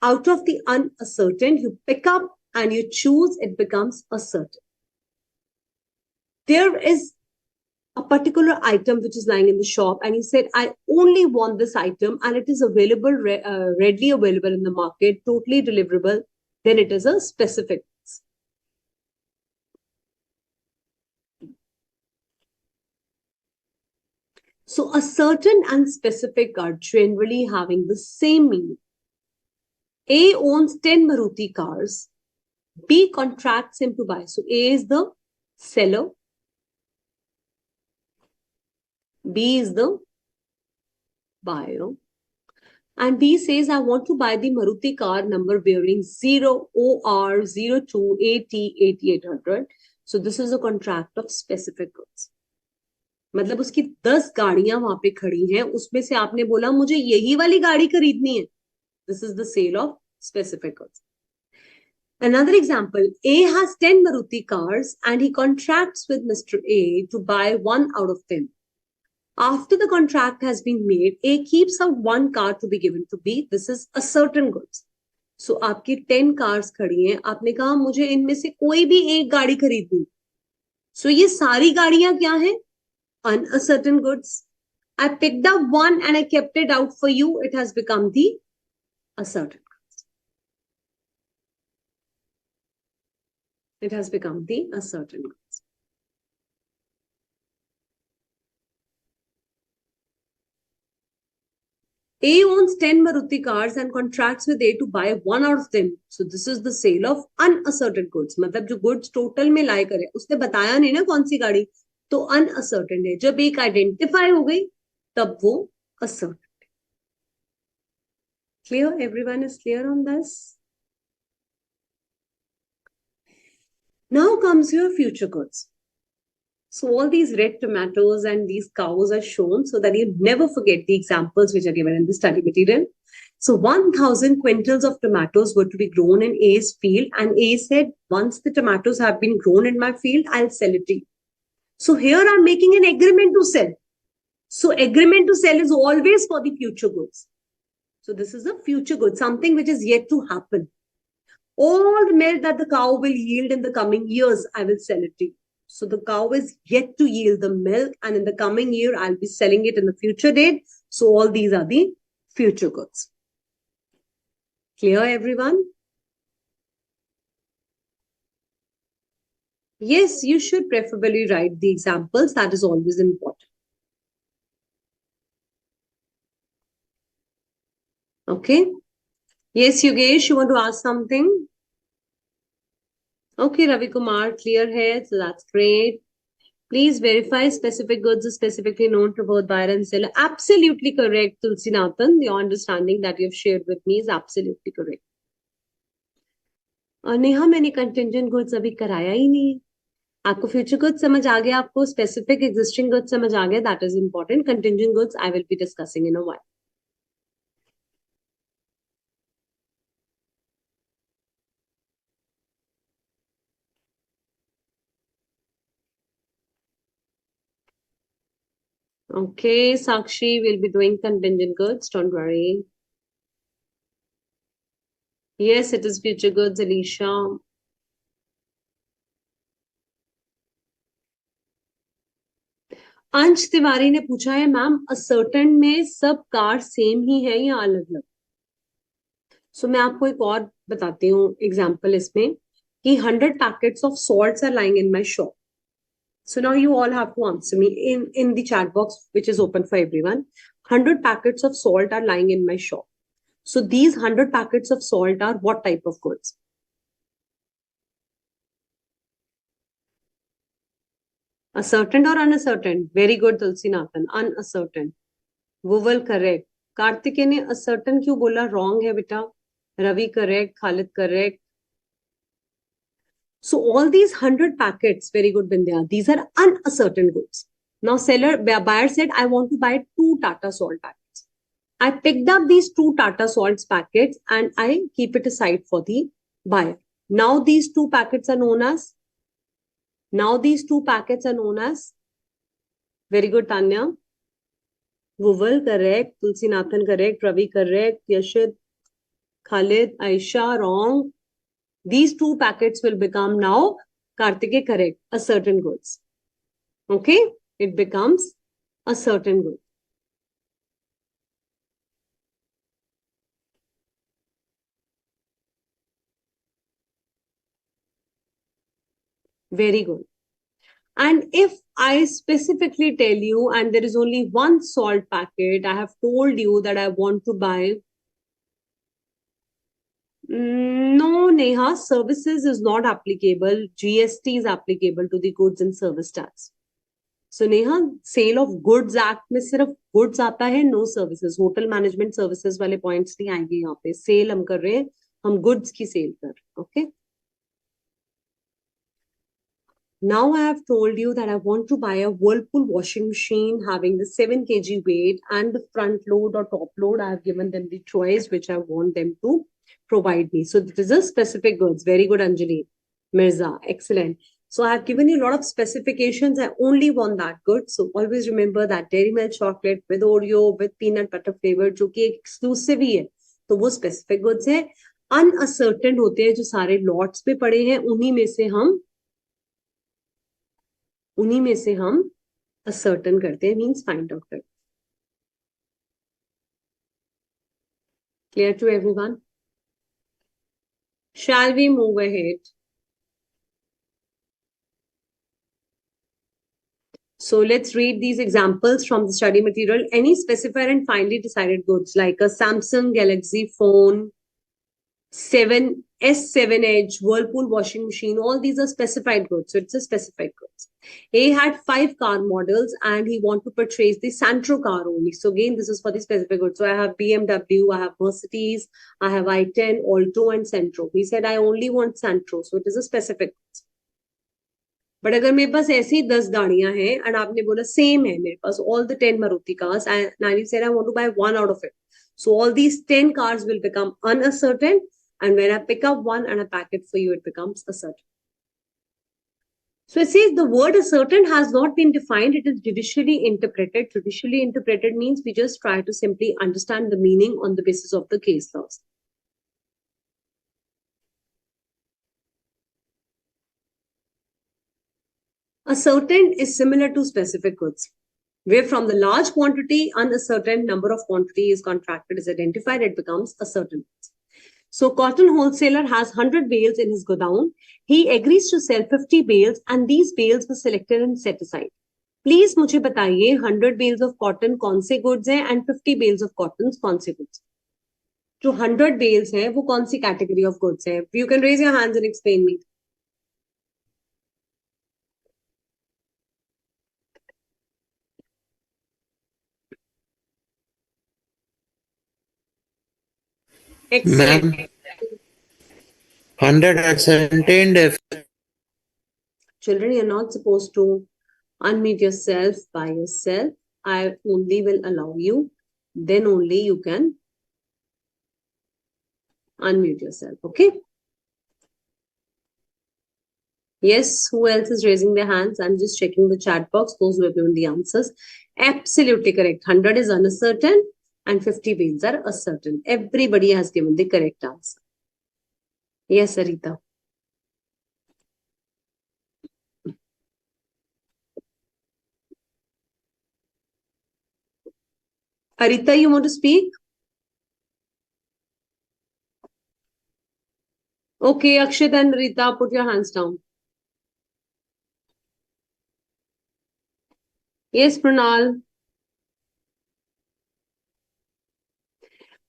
Out of the unascertained, you pick up and you choose, it becomes ascertained. There is a particular item which is lying in the shop and he said, I only want this item and it is available, readily available in the market, totally deliverable, then it is a specific. So ascertained and specific are generally having the same meaning. A owns 10 Maruti cars. B contracts him to buy. So A is the seller. B is the buyer. And B says, I want to buy the Maruti car number bearing 0OR02AT8800. So this is a contract of specific goods. मतलब उसकी 10 गाड़ियां वहां पे खड़ी हैं, उसमें से आपने बोला मुझे यही वाली गाड़ी खरीदनी है. This is the sale of specific goods. Another example, A has 10 Maruti cars and he contracts with Mr. A to buy 1 out of them. After the contract has been made, A keeps out 1 car to be given to B. This is ascertained goods. So आपकी 10 cars खड़ी हैं, आपने कहा मुझे इनमें से कोई भी एक गाड़ी खरीदनी. So ये सारी गाड़ियां क्या हैं? Unascertained goods. I picked up 1 and I kept it out for you. It has become the ascertained goods. It has become the ascertained goods. A owns 10 Maruti cars and contracts with A to buy 1 out of them. So this is the sale of unascertained goods. मतलब जो goods total में lie करे, उसने बताया नहीं ना कौन सी गाड़ी, तो अनअसर्टेन है. जब एक आइडेंटिफाई हो गई तब वो ascertain. Clear? Everyone is clear on this? Now comes your future goods. So all these red tomatoes and these cows are shown so that you never forget the examples which are given in the study material. So 1,000 quintals of tomatoes were to be grown in A's field, and A said, once the tomatoes have been grown in my field, I'll sell it to you. So here I'm making an agreement to sell. So agreement to sell is always for the future goods. So this is a future good, something which is yet to happen. All the milk that the cow will yield in the coming years, I will sell it to you. So the cow is yet to yield the milk, and in the coming year, I'll be selling it in the future date. So all these are the future goods. Clear, everyone? Yes, you should preferably write the examples. That is always important. Okay. Yes, Yogesh, you want to ask something? Okay, Ravi Kumar, clear here. So that's great. Please verify specific goods are specifically known to both buyer and seller. Absolutely correct, Tulsi Nathan. The understanding that you've shared with me is absolutely correct. और नेहा मैंने contingent goods अभी कराया ही नहीं. आपको future goods समझ आ गया, आपको specific existing goods समझ आ गया. That is important. Contingent goods I will be discussing in a while. Okay, Sakshi will be doing contingent goods. Don't worry. Yes, it is future goods, Alicia. अंश तिवारी ने पूछा है ma'am ascertain में सब car same ही है या अलग अलग. सो मैं आपको एक और बताती हूँ एग्जाम्पल इसमें कि 100 packets of salts are lying in my shop. So now you all have to answer me in the chat box, which is open for everyone. 100 packets of salt are lying in my shop. So these 100 packets of salt are what type of goods? Ascertained or unascertained? Very good, Tulsi Nathan. Unascertained. Vowel correct. Kartikeya ने ascertain क्यों बोला? Wrong है बेटा. Ravi correct. Khalid correct. So all these 100 packets, very good, Bindya, these are unascertained goods. Now buyer said, I want to buy 2 Tata Salt packets. I picked up these 2 Tata Salts packets and I keep it aside for the buyer. Now these 2 packets are known as, very good, Tanya. Vowel correct, Tulsi Nathan correct, Ravi correct, Yashid, Khalid, Aisha wrong. These 2 packets will become now, Kartike correct, ascertained goods. Okay, it becomes a certain good. Very good. And if I specifically tell you, and there is only 1 salt packet, I have told you that I want to buy. No, Neha, services is not applicable. GST is applicable to the goods and service tax. So Neha, sale of goods act में सिर्फ goods आता है, no services. Hotel management services वाले points नहीं आएंगे यहाँ पे. Cell हम कर रहे हैं, हम गुड्स की सेल कर रहे हैं. Okay. Now I have told you that I want to buy a Whirlpool washing machine having the 7 kg weight and the front load or top load. I have given them the choice which I want them to provide me. So this is a specific goods. Very good, Anjali Mirza. Excellent. So I have given you a lot of specifications. I only want that good. So always remember that Dairy Milk chocolate with Oreo, with peanut butter flavor, जो कि exclusive ही है. तो वो specific goods है. Unascertained होते हैं जो सारे lots पे पड़े हैं, उन्हीं में से हम ascertain करते हैं, means find out करते हैं. Clear to everyone? Shall we move ahead? So let's read these examples from the study material. Any specified and finely decided goods like a Samsung Galaxy phone, S7 Edge, Whirlpool washing machine, all these are specified goods. So it's a specified goods. A had 5 car models and he want to purchase the Santro car only. So again, this is for the specific goods. So I have BMW, I have Mercedes, I have i10, Alto and Santro. He said, I only want Santro. So it is a specific goods. But अगर मेरे पास ऐसी 10 गाड़ियां हैं and आपने बोला same है मेरे पास all the 10 Maruti cars and you said I want to buy one out of it, so all these 10 cars will become uncertain, and when I pick up one and I pack it for you, it becomes a certain. So it says the word ascertain has not been defined, it is judicially interpreted. Judicially interpreted means we just try to simply understand the meaning on the basis of the case laws. Ascertain is similar to specific goods, where from the large quantity, uncertain number of quantity is contracted, is identified, it becomes a certain. So cotton wholesaler has 100 bales in his godown. He agrees to sell 50 bales and these bales were selected and set aside. Please मुझे बताइए 100 bales of cotton कौन से goods हैं and 50 bales of cotton कौन से goods? जो 100 bales हैं वो कौन सी category of goods हैं? You can raise your hands and explain me. Excellent. Ma'am, 100 ascertained. Children, you're not supposed to unmute yourself by yourself. I only will allow you. Then only you can unmute yourself. Okay? Yes, who else is raising their hands? I'm just checking the chat box. Those who have given the answers. Absolutely correct. 100 is uncertain and 50 bales are ascertain. Everybody has given the correct answer. Yes, Arita. Arita, you want to speak? Okay, Akshit and Rita, put your hands down. Yes, Pranal.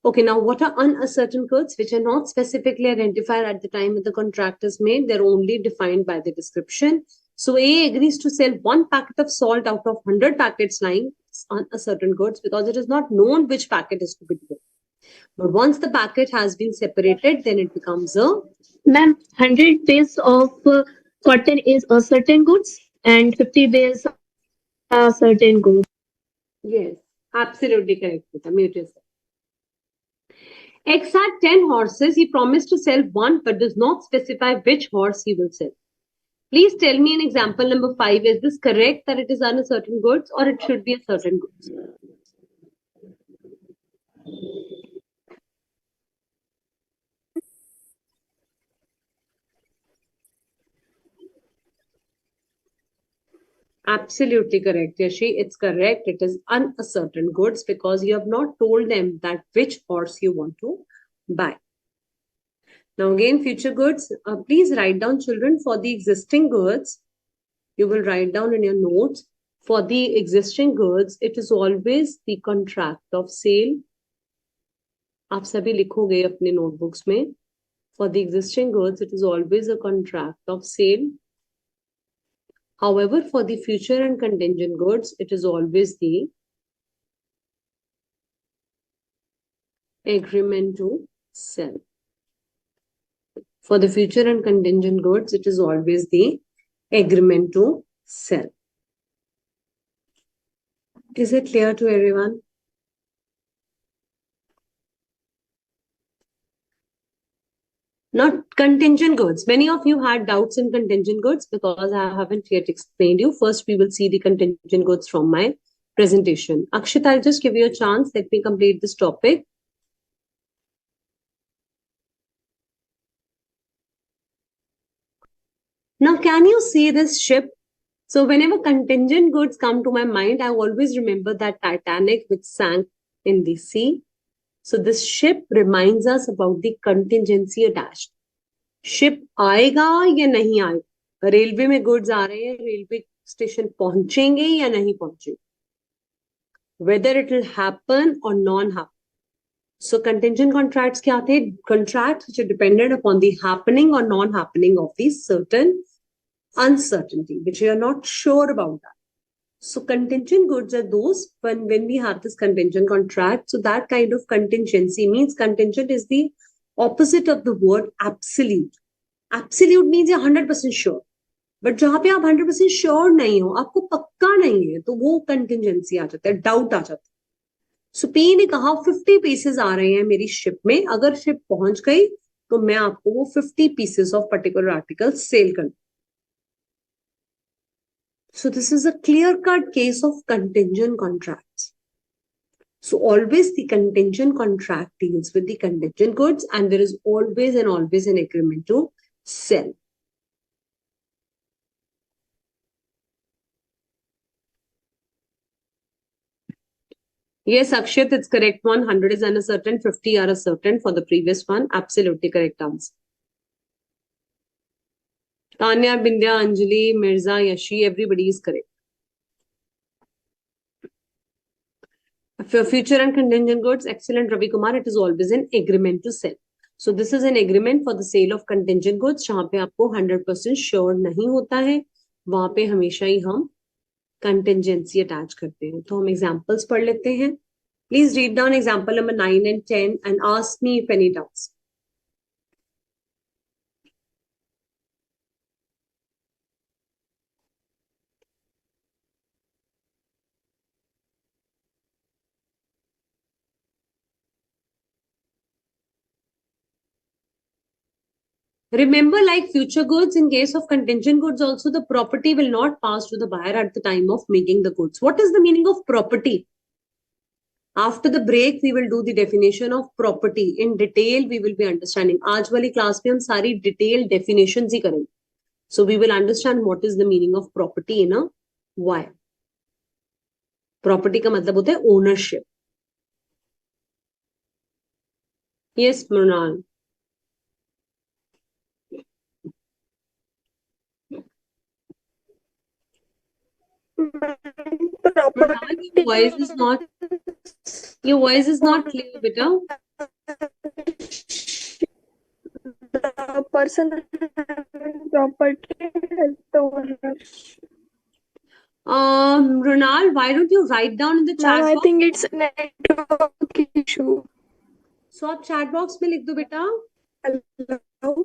Okay, now what are uncertain goods which are not specifically identified at the time that the contract is made? They're only defined by the description. So A agrees to sell one packet of salt out of 100 packets lying on uncertain goods because it is not known which packet is to be delivered. But once the packet has been separated, then it becomes a... Ma'am, 100 bales of cotton is a certain goods and 50 bales are certain goods. Yes, absolutely correct. Mute yourself. X had 10 horses. He promised to sell one but does not specify which horse he will sell. Please tell me in example number 5, is this correct that it is uncertain goods or it should be a certain goods? Absolutely correct, Yashi. It's correct. It is uncertain goods because you have not told them that which horse you want to buy. Now again, future goods. Please write down, children, for the existing goods. You will write down in your notes. For the existing goods, it is always the contract of sale. आप सभी लिखोगे अपने notebooks में. For the existing goods, it is always a contract of sale. However, for the future and contingent goods, it is always the agreement to sell. For the future and contingent goods, it is always the agreement to sell. Is it clear to everyone? Not contingent goods. Many of you had doubts in contingent goods because I haven't yet explained you. First, we will see the contingent goods from my presentation. Akshit, I'll just give you a chance. Let me complete this topic. Now, can you see this ship? So whenever contingent goods come to my mind, I always remember that Titanic which sank in the sea. So this ship reminds us about the contingency attached. Ship आएगा या नहीं आएगा? Railway में goods आ रहे हैं, railway station पहुंचेंगे या नहीं पहुंचेंगे? Whether it will happen or non-happen. So contingent contracts क्या थे? Contracts which are dependent upon the happening or non-happening of the certain uncertainty, which we are not sure about that. So contingent goods are those when we have this contingent contract. So that kind of contingency means contingent is the opposite of the word absolute. Absolute means you're 100% sure. But जहां पे आप 100% sure नहीं हो, आपको पक्का नहीं है, तो वो कंटिजेंसी आ जाता है, डाउट आ जाता है. सो पी ने कहा 50 पीसेस आ रहे हैं मेरी शिप में, अगर शिप पहुंच गई तो मैं आपको वो 50 pieces of particular article sale कर. So this is a clear-cut case of contingent contracts. So always the contingent contract deals with the contingent goods, and there is always an agreement to sell. Yes, Akshat, it's correct one. 100 is uncertain, 50 are certain for the previous one. Absolutely correct answer. Tanya, Bindya, Anjali, Mirza, Yashi, everybody is correct. For future and contingent goods, excellent, Ravi Kumar, it is always an agreement to sell. So this is an agreement for the sale of contingent goods. जहाँ पे आपको 100% sure नहीं होता है, वहां पे हमेशा ही हम कंटिजेंसी अटैच करते हैं. तो हम एग्जांपल्स पढ़ लेते हैं. Please read down example number 9 and 10 and ask me if any doubts. Remember, like future goods, in case of contingent goods also, the property will not pass to the buyer at the time of making the goods. What is the meaning of property? After the break, we will do the definition of property. In detail, we will be understanding. आज वाली class में हम सारी detailed definitions ही करेंगे. So we will understand what is the meaning of property in a while. Property का मतलब होता है ownership. Yes, Mrinal. Mrinal, your voice is not clear, beta. The person having property has the owner. Ronald, why don't you write down in the chat Ma'am, I box? think it's network issue. So आप chat box में लिख दो बेटा. Hello?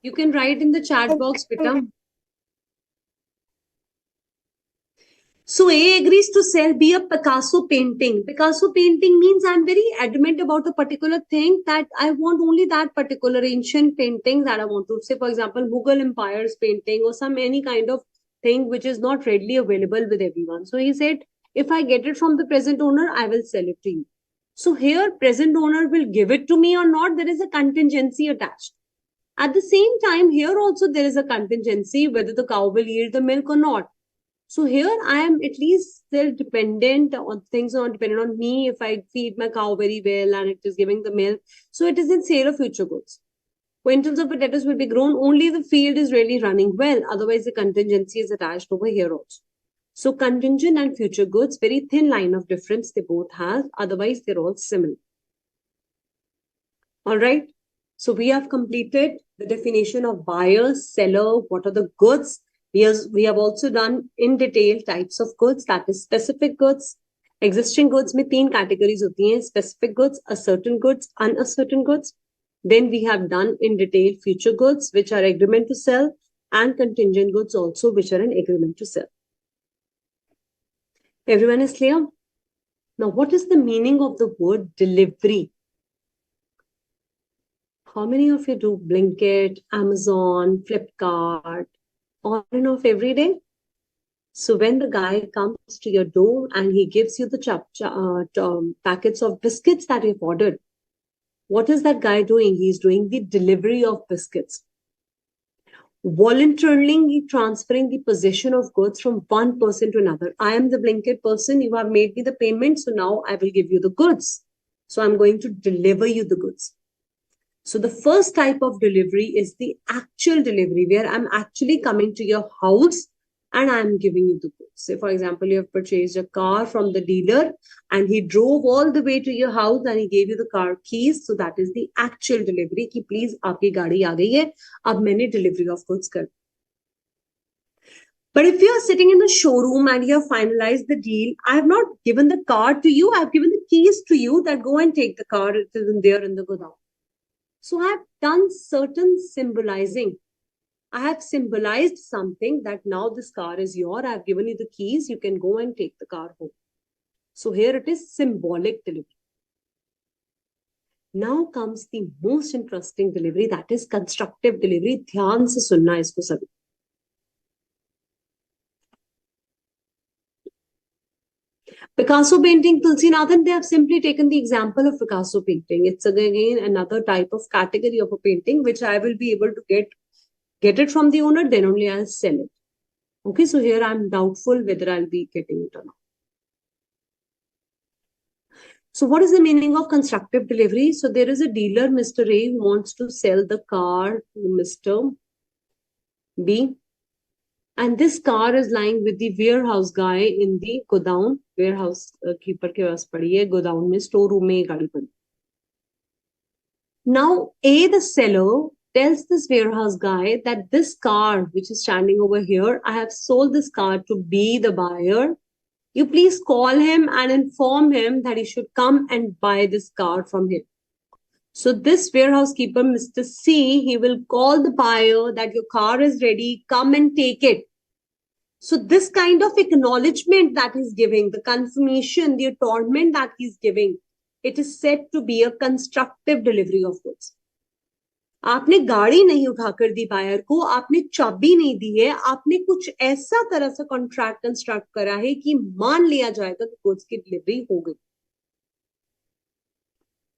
You can write in the chat box, beta. So A agrees to sell B a Picasso painting. Picasso painting means I'm very adamant about a particular thing, that I want only that particular ancient painting that I want to say, for example, Mughal Empire's painting or some any kind of thing which is not readily available with everyone. So he said, if I get it from the present owner, I will sell it to you. So here, present owner will give it to me or not, there is a contingency attached. At the same time, here also there is a contingency whether the cow will yield the milk or not. So here I am at least still dependent on things, not dependent on me. If I feed my cow very well and it is giving the milk, so it is in sale of future goods. Quintals of potatoes will be grown, only the field is really running well. Otherwise, the contingency is attached over here also. So contingent and future goods, very thin line of difference they both have. Otherwise, they're all similar. All right. So we have completed the definition of buyer, seller, what are the goods. We have also done in detail types of goods, that is specific goods. Existing goods में 3 categories होती हैं, specific goods, certain goods, uncertain goods. Then we have done in detail future goods, which are agreement to sell, and contingent goods also, which are an agreement to sell. Everyone is clear? Now, what is the meaning of the word delivery? How many of you do Blinkit, Amazon, Flipkart, on and off every day? So when the guy comes to your door and he gives you the packets of biscuits that you've ordered, what is that guy doing? He's doing the delivery of biscuits. Voluntarily transferring the possession of goods from one person to another. I am the Blinkit person. You have made me the payment. So now I will give you the goods. So I'm going to deliver you the goods. So the first type of delivery is the actual delivery, where I'm actually coming to your house and I'm giving you the goods. Say, for example, you have purchased a car from the dealer and he drove all the way to your house and he gave you the car keys. So that is the actual delivery कि please आपकी गाड़ी आ गई है, अब मैंने delivery of goods कर. But if you are sitting in the showroom and you have finalized the deal, I have not given the car to you. I have given the keys to you that go and take the car. It is in there in the godown. So I have done certain symbolizing. I have symbolized something that now this car is yours. I have given you the keys. You can go and take the car home. So here it is symbolic delivery. Now comes the most interesting delivery, that is constructive delivery. ध्यान से सुनना इसको सभी. Picasso painting, Tulsinathan, they have simply taken the example of Picasso painting. It's again another type of category of a painting which I will be able to get it from the owner, then only I'll sell it. Okay, so here I'm doubtful whether I'll be getting it or not. So what is the meaning of constructive delivery? So there is a dealer, Mr. A, who wants to sell the car to Mr. B. And this car is lying with the warehouse guy in the godown. Warehouse keeper के पास पड़ी है, godown में, store room में ये गाड़ी पड़ी. Now, A, the seller, tells this warehouse guy that this car, which is standing over here, I have sold this car to B, the buyer. You please call him and inform him that he should come and buy this car from him. So this warehouse keeper, Mr. C, he will call the buyer that your car is ready, come and take it. So this kind of acknowledgement that he's giving, the confirmation, the atonement that he's giving, it is said to be a constructive delivery of goods. आपने गाड़ी नहीं उठाकर दी buyer को, आपने चाबी नहीं दी है, आपने कुछ ऐसा तरह से कॉन्ट्रैक्ट कंस्ट्रक्ट करा है कि मान लिया जाएगा कि गुड्स की डिलीवरी हो गई.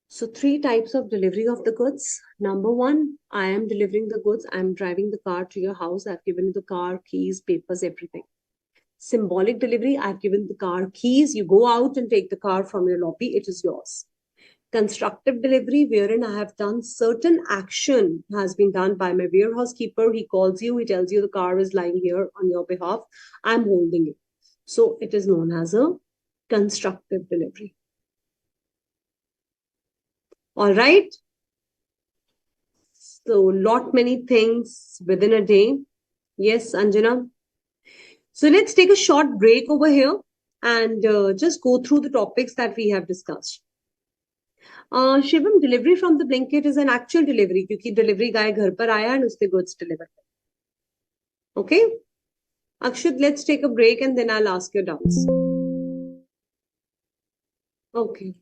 So 3 types of delivery of the goods. Number 1, I am delivering the goods. I am driving the car to your house. I've given you the car, keys, papers, everything. Symbolic delivery, I've given the car keys. You go out and take the car from your lobby. It is yours. Constructive delivery, wherein I have done certain action has been done by my warehouse keeper. He calls you, he tells you the car is lying here on your behalf. I'm holding it. So it is known as a constructive delivery. All right. So lot many things within a day. Yes, Anjana. So let's take a short break over here and just go through the topics that we have discussed. Shivam, delivery from the Blinkit is an actual delivery क्योंकि delivery guy घर पर आया and उसने goods delivered. Okay? Akshit, let's take a break and then I'll ask your doubts. Okay.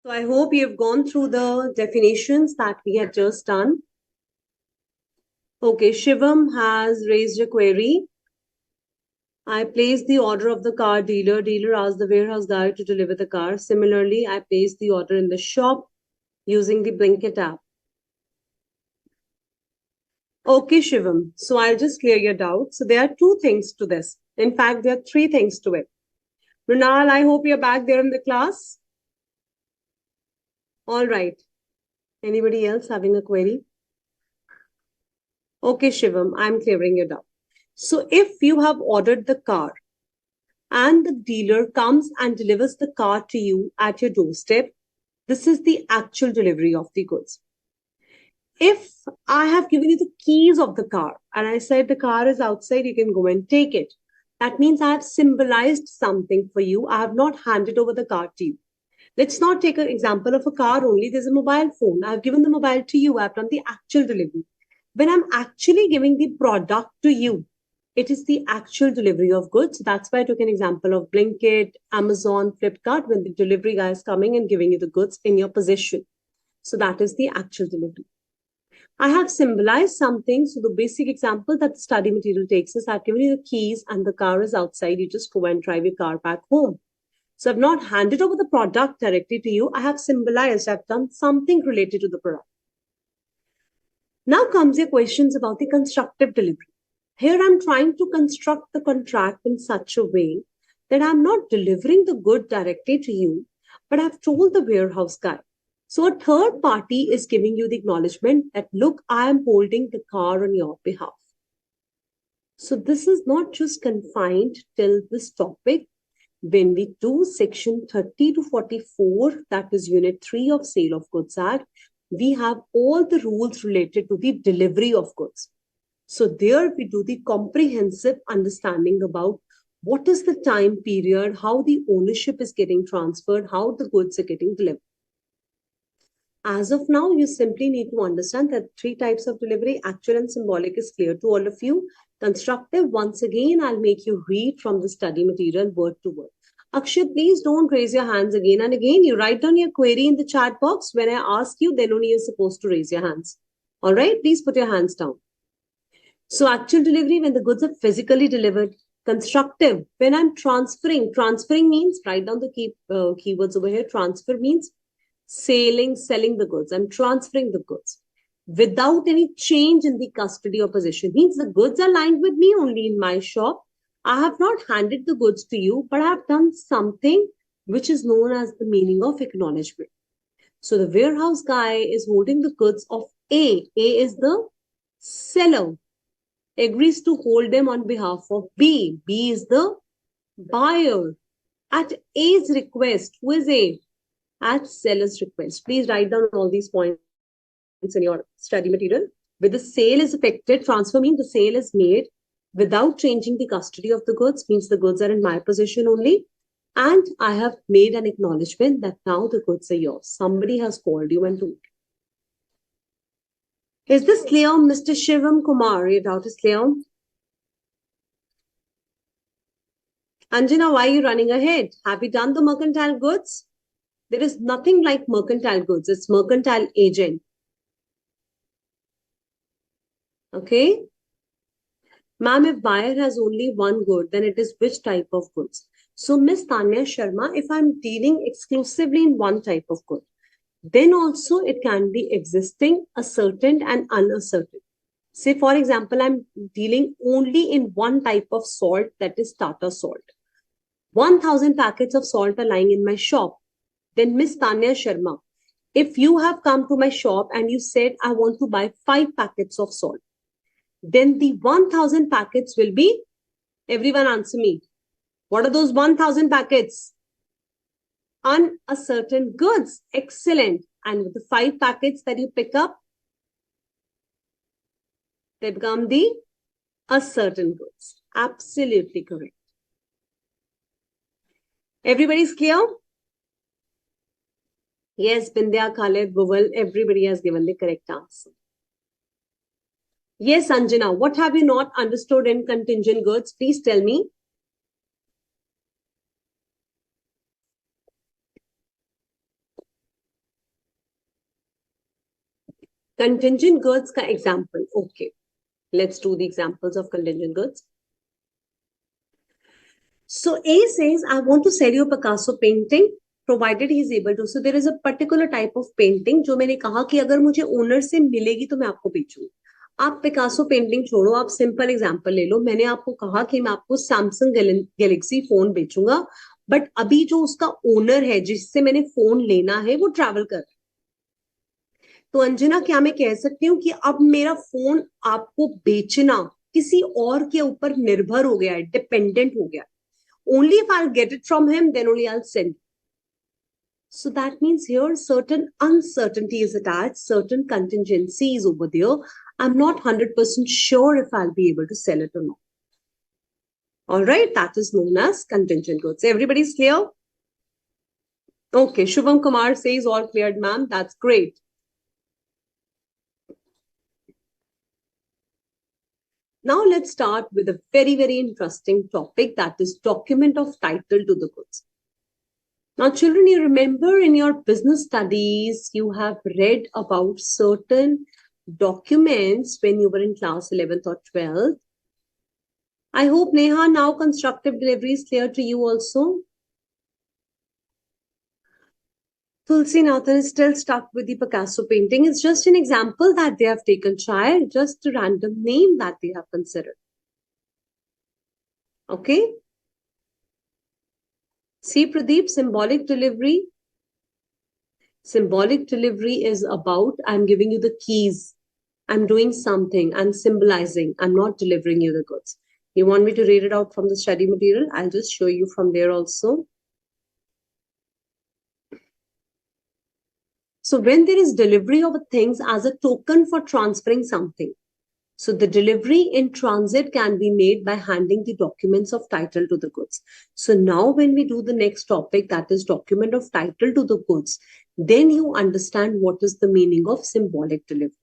So I hope you've gone through the definitions that we had just done. Okay, Shivam has raised a query. I placed the order of the car dealer. Dealer asked the warehouse guy to deliver the car. Similarly, I placed the order in the shop using the Blinkit app. Okay, Shivam. So I'll just clear your doubt. So there are two things to this. In fact, there are three things to it. Runal, I hope you're back there in the class. All right. Anybody else having a query? Okay, Shivam, I'm clearing your doubt. So if you have ordered the car and the dealer comes and delivers the car to you at your doorstep, this is the actual delivery of the goods. If I have given you the keys of the car and I said the car is outside, you can go and take it. That means I have symbolized something for you. I have not handed over the car to you. Let's not take an example of a car only. There's a mobile phone. I've given the mobile to you. I've done the actual delivery. When I'm actually giving the product to you, it is the actual delivery of goods. That's why I took an example of Blinkit, Amazon, Flipkart, when the delivery guy is coming and giving you the goods in your possession. So that is the actual delivery. I have symbolized something. So the basic example that the study material takes is I've given you the keys and the car is outside. You just go and drive your car back home. So I've not handed over the product directly to you. I have symbolized, I've done something related to the product. Now comes your questions about the constructive delivery. Here I'm trying to construct the contract in such a way that I'm not delivering the good directly to you, but I've told the warehouse guy. So a third party is giving you the acknowledgement that, look, I am holding the car on your behalf. So this is not just confined till this topic. When we do section 30 to 44, that is unit 3 of Sale of Goods Act, we have all the rules related to the delivery of goods. So there we do the comprehensive understanding about what is the time period, how the ownership is getting transferred, how the goods are getting delivered. As of now, you simply need to understand that 3 types of delivery, actual and symbolic, is clear to all of you. Constructive, once again, I'll make you read from the study material word to word. Akshay, please don't raise your hands again and again. You write down your query in the chat box. When I ask you, then only you're supposed to raise your hands. All right, please put your hands down. So actual delivery, when the goods are physically delivered. Constructive, when I'm transferring. Transferring means, write down the keywords over here. Transfer means selling the goods. I'm transferring the goods without any change in the custody or possession. Means the goods are lying with me only in my shop. I have not handed the goods to you, but I have done something which is known as the meaning of acknowledgement. So the warehouse guy is holding the goods of A. A is the seller. Agrees to hold them on behalf of B. B is the buyer. At A's request, who is A? At seller's request. Please write down all these points in your study material. With the sale is effected, transfer means the sale is made without changing the custody of the goods, means the goods are in my possession only. And I have made an acknowledgement that now the goods are yours. Somebody has called you and told you. Is this clear, Mr. Shivam Kumar? Your doubt is clear? Anjana, why are you running ahead? Have you done the mercantile goods? There is nothing like mercantile goods. It's mercantile agent. Okay. Ma'am, if buyer has only one good, then it is which type of goods? So Miss Tanya Sharma, if I'm dealing exclusively in one type of good, then also it can be existing, ascertained and unascertained. Say, for example, I'm dealing only in one type of salt, that is Tata salt. 1,000 packets of salt are lying in my shop. Then Miss Tanya Sharma, if you have come to my shop and you said, I want to buy 5 packets of salt, then the 1,000 packets will be, everyone answer me. What are those 1,000 packets? Unascertained goods. Excellent. And with the 5 packets that you pick up, they become the ascertained goods. Absolutely correct. Everybody's clear? Yes, Bindya, Khaled, Bhuval, everybody has given the correct answer. Yes, Anjana, what have you not understood in contingent goods? Please tell me. Contingent goods का example. Okay, let's do the examples of contingent goods. So A says, I want to sell you a Picasso painting, provided he is able to. So there is a particular type of painting जो मैंने कहा कि अगर मुझे owner से मिलेगी तो मैं आपको बेचूंगी. आप पिकासो पेंटिंग छोड़ो, आप सिंपल एग्जांपल ले लो. मैंने आपको कहा कि मैं आपको सैमसंग गैलेक्सी फोन बेचूंगा, बट अभी जो उसका ओनर है जिससे मैंने फोन लेना है वो ट्रैवल कर रहा है. तो अंजना, क्या मैं कह सकती हूँ कि अब मेरा फोन आपको बेचना किसी और के ऊपर निर्भर हो गया है, डिपेंडेंट हो गया है. Only if I'll get it from him, then only I'll send. So that means here certain uncertainty is attached, certain contingencies over there. I'm not 100% sure if I'll be able to sell it or not. All right, that is known as contingent goods. Everybody's clear? Okay, Shubham Kumar says all cleared, ma'am. That's great. Now let's start with a very, very interesting topic, that is document of title to the goods. Now, children, you remember in your business studies, you have read about certain documents when you were in class 11th or 12th. I hope, Neha, now constructive delivery is clear to you also. Tulsi Nathan is still stuck with the Picasso painting. It's just an example that they have taken, child, just a random name that they have considered. Okay? See, Pradeep, symbolic delivery. Symbolic delivery is about, I'm giving you the keys. I'm doing something. I'm symbolizing. I'm not delivering you the goods. You want me to read it out from the study material? I'll just show you from there also. So when there is delivery of things as a token for transferring something, so the delivery in transit can be made by handing the documents of title to the goods. So now when we do the next topic, that is document of title to the goods, then you understand what is the meaning of symbolic delivery.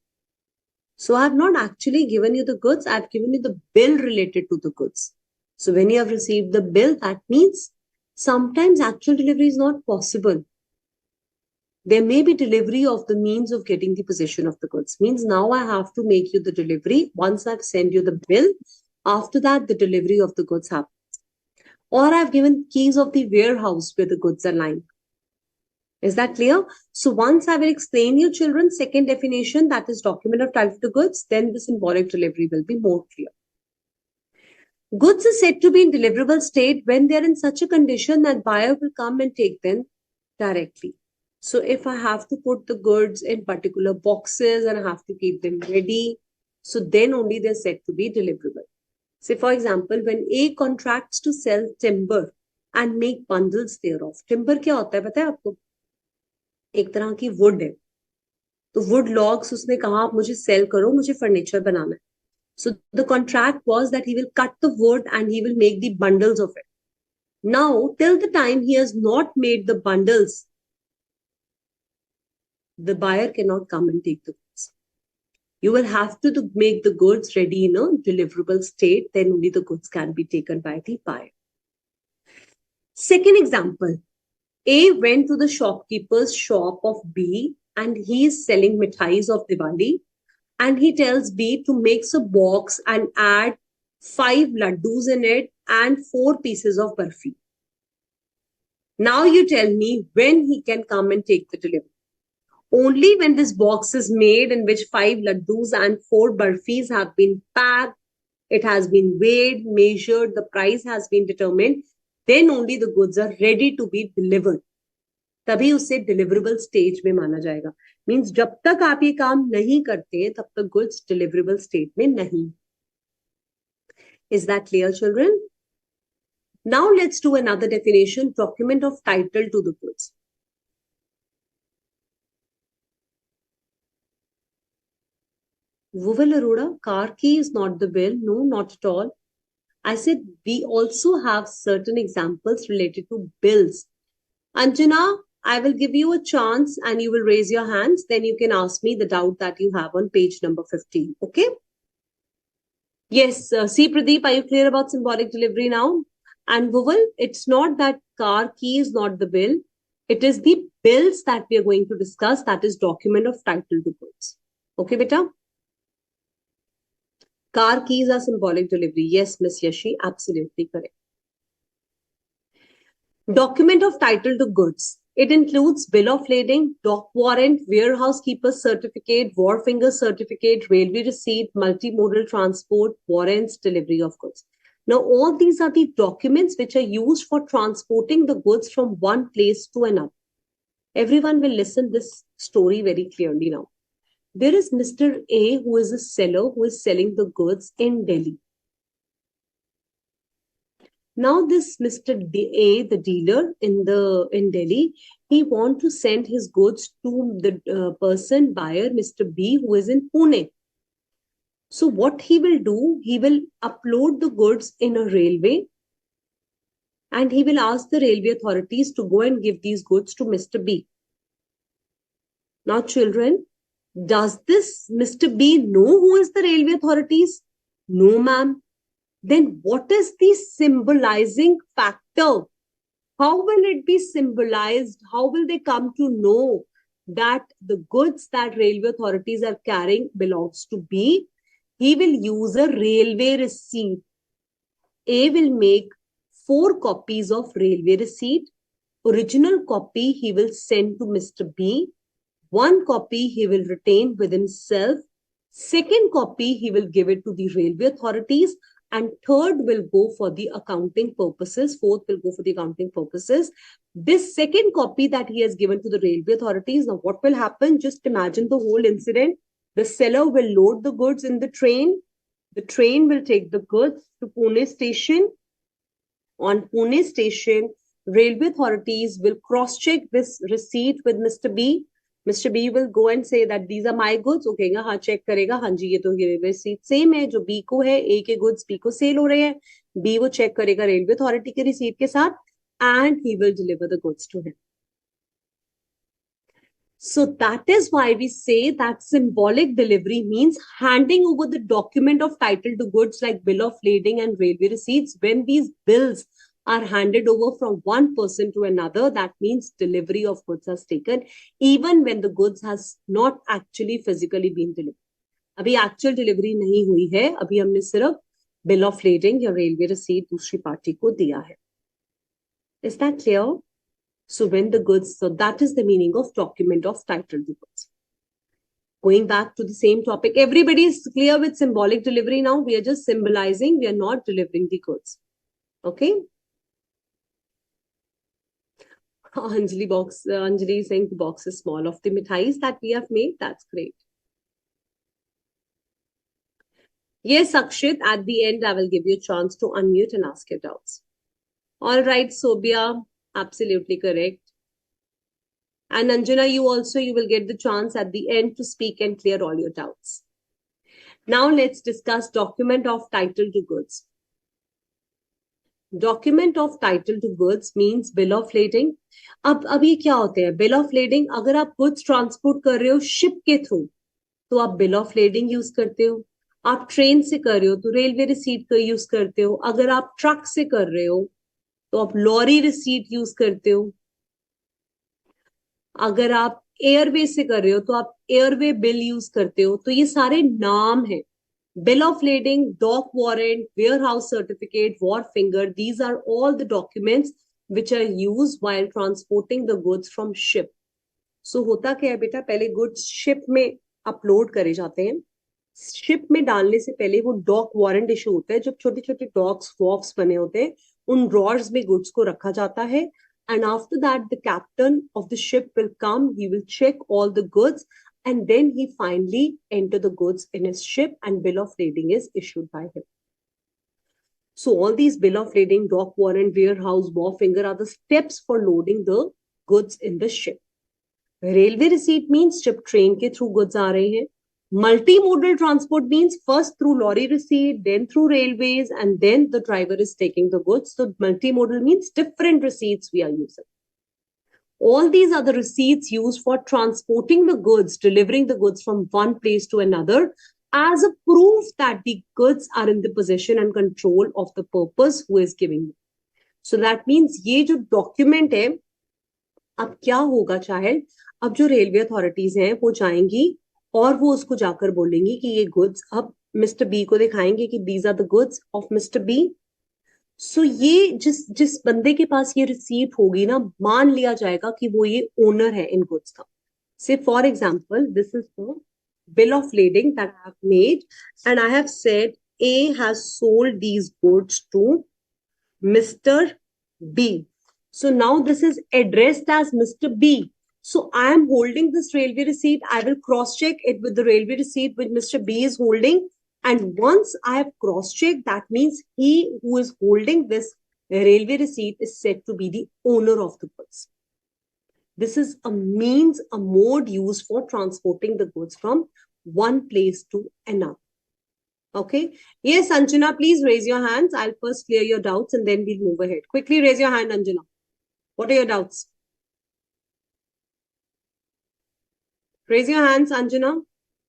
So I have not actually given you the goods, I have given you the bill related to the goods. So when you have received the bill, that means sometimes actual delivery is not possible. There may be delivery of the means of getting the possession of the goods. Means now I have to make you the delivery. Once I've sent you the bill, after that the delivery of the goods happens. Or I've given keys of the warehouse where the goods are lying. Is that clear? So once I will explain you, children, second definition, that is document of title to goods, then the symbolic delivery will be more clear. Goods are said to be in deliverable state when they are in such a condition that buyer will come and take them directly. So if I have to put the goods in particular boxes and I have to keep them ready, so then only they're said to be deliverable. Say for example, when A contracts to sell timber and make bundles thereof. Timber क्या होता है पता है आपको? एक तरह की wood है. तो wood logs उसने कहा आप मुझे sell करो, मुझे furniture बनाना है. So the contract was that he will cut the wood and he will make the bundles of it. Now, till the time he has not made the bundles, the buyer cannot come and take the goods. You will have to make the goods ready in a deliverable state, then only the goods can be taken by the buyer. Second example, A went to the shopkeeper's shop of B and he is selling mithais of Diwali, and he tells B to make a box and add 5 laddus in it and 4 pieces of barfi. Now you tell me when he can come and take the delivery. Only when this box is made in which 5 laddus and 4 barfis have been packed, it has been weighed, measured, the price has been determined, then only the goods are ready to be delivered. तभी उसे deliverable stage में माना जाएगा. Means जब तक आप ये काम नहीं करते तब तक goods deliverable state में नहीं. Is that clear, children? Now let's do another definition, document of title to the goods. Vuval Arora, car key is not the bill. No, not at all. I said we also have certain examples related to bills. Anjana, I will give you a chance and you will raise your hands. Then you can ask me the doubt that you have on page number 15. Okay? Yes. See, Pradeep, are you clear about symbolic delivery now? And Vuval, it's not that car key is not the bill. It is the bills that we are going to discuss. That is document of title to goods. Okay, beta? Car keys are symbolic delivery. Yes, Miss Yashi, absolutely correct. Document of title to goods. It includes bill of lading, dock warrant, warehouse keeper's certificate, wharfinger certificate, railway receipt, multimodal transport, warrants, delivery of goods. Now, all these are the documents which are used for transporting the goods from one place to another. Everyone will listen this story very clearly now. There is Mr. A, who is a seller who is selling the goods in Delhi. Now this Mr. A, the dealer in Delhi, he want to send his goods to the person buyer, Mr. B, who is in Pune. So what he will do, he will upload the goods in a railway and he will ask the railway authorities to go and give these goods to Mr. B. Now children, does this Mr. B know who is the railway authorities? No, ma'am. Then what is the symbolizing factor? How will it be symbolized? How will they come to know that the goods that railway authorities are carrying belongs to B? He will use a railway receipt. A will make 4 copies of railway receipt. Original copy he will send to Mr. B. 1 copy he will retain with himself. Second copy he will give it to the railway authorities. And third will go for the accounting purposes. Fourth will go for the accounting purposes. This second copy that he has given to the railway authorities, now what will happen? Just imagine the whole incident. The seller will load the goods in the train. The train will take the goods to Pune station. On Pune station, railway authorities will cross-check this receipt with Mr. B. Mr. B will go and say that these are my goods. Okay, हाँ check करेगा, हाँ जी ये तो railway receipt same है जो B को है, A के goods B को sale हो रहे हैं. B वो check करेगा railway authority के receipt के साथ and he will deliver the goods to him. So that is why we say that symbolic delivery means handing over the document of title to goods like bill of lading and railway receipts. When these bills are handed over from one person to another, that means delivery of goods has taken, even when the goods has not actually physically been delivered. अभी actual delivery नहीं हुई है, अभी हमने सिर्फ bill of lading या railway receipt दूसरी party को दिया है. Is that clear? So when the goods, so that is the meaning of document of title to goods. Going back to the same topic, everybody is clear with symbolic delivery now. We are just symbolizing, we are not delivering the goods. Okay? Anjali is saying the box is small of the mithais that we have made. That's great. Yes, Akshit, at the end, I will give you a chance to unmute and ask your doubts. All right, Sobia, absolutely correct. And Anjana, you will get the chance at the end to speak and clear all your doubts. Now let's discuss document of title to goods. Document of title to goods means bill of lading. अब ये क्या होते हैं? Bill of lading, अगर आप goods transport कर रहे हो ship के through, तो आप bill of lading use करते हो. आप ट्रेन से कर रहे हो तो रेलवे रिसीट का यूज करते हो. अगर आप ट्रक से कर रहे हो तो आप लॉरी रिसीट यूज करते हो. अगर आप एयरवे से कर रहे हो तो आप एयरवे बिल यूज करते हो. तो ये सारे नाम हैं. Bill of lading, dock warrant, warehouse certificate, wharfinger, these are all the documents which are used while transporting the goods from ship. So होता क्या है बेटा, पहले goods ship में upload करे जाते हैं. Ship में डालने से पहले वो dock warrant issue होता है. जब छोटे छोटे docks, wharfs बने होते हैं, उन drawers में goods को रखा जाता है. And after that, the captain of the ship will come, he will check all the goods, and then he finally enter the goods in his ship and bill of lading is issued by him. So all these bill of lading, dock warrant, warehouse, wharfinger are the steps for loading the goods in the ship. Railway receipt means jab train ke through goods aa rahe hain. Multimodal transport means first through lorry receipt, then through railways, and then the driver is taking the goods. So multimodal means different receipts we are using. All these are the receipts used for transporting the goods, delivering the goods from one place to another as a proof that the goods are in the possession and control of the purpose who is giving them. So that means ये जो document है, अब क्या होगा child? अब जो railway authorities हैं, वो जाएंगी और वो उसको जाकर बोलेंगी कि ये गुड्स, अब मिस्टर बी को दिखाएंगे कि these are the goods of mister B. So ये जिस बंदे के पास ये रिसीट होगी ना, मान लिया जाएगा कि वो ये ओनर है इन गुड्स का. Say for example, this is the bill of lading that I have made, and I have said A has sold these goods to Mr. B. So now this is addressed as Mr. B. So I am holding this railway receipt. I will cross-check it with the railway receipt which Mr. B is holding. And once I have cross-checked, that means he who is holding this railway receipt is said to be the owner of the goods. This is a means, a mode used for transporting the goods from one place to another. Okay. Yes, Anjana, please raise your hands. I'll first clear your doubts and then we'll move ahead. Quickly raise your hand, Anjana. What are your doubts? Raise your hands, Anjana.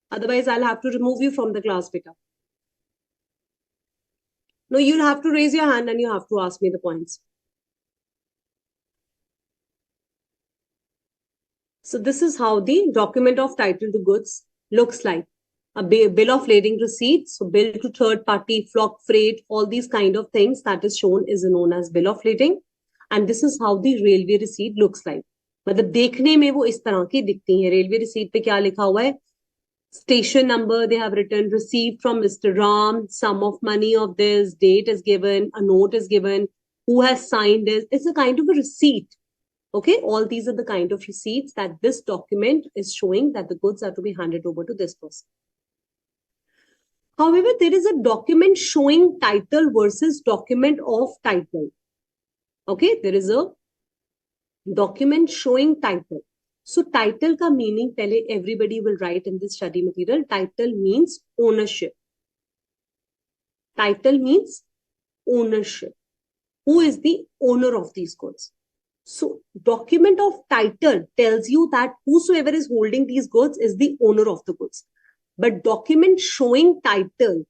Otherwise, I'll have to remove you from the class, beta. No, you'll have to raise your hand and you have to ask me the points. So this is how the document of title to goods looks like. A bill of lading receipt, so bill to third party, flock freight, all these kind of things that is shown is known as bill of lading. And this is how the railway receipt looks like. मतलब देखने में वो इस तरह की दिखती है. Railway receipt पे क्या लिखा हुआ है? Station number, they have written received from Mr. Ram, sum of money of this, date is given, a note is given, who has signed this. It's a kind of a receipt. Okay, all these are the kind of receipts that this document is showing that the goods are to be handed over to this person. However, there is a document showing title versus document of title. Okay, there is a document showing title. So title ka meaning pehle everybody will write in this study material. Title means ownership. Title means ownership. Who is the owner of these goods? So document of title tells you that whosoever is holding these goods is the owner of the goods. But document showing title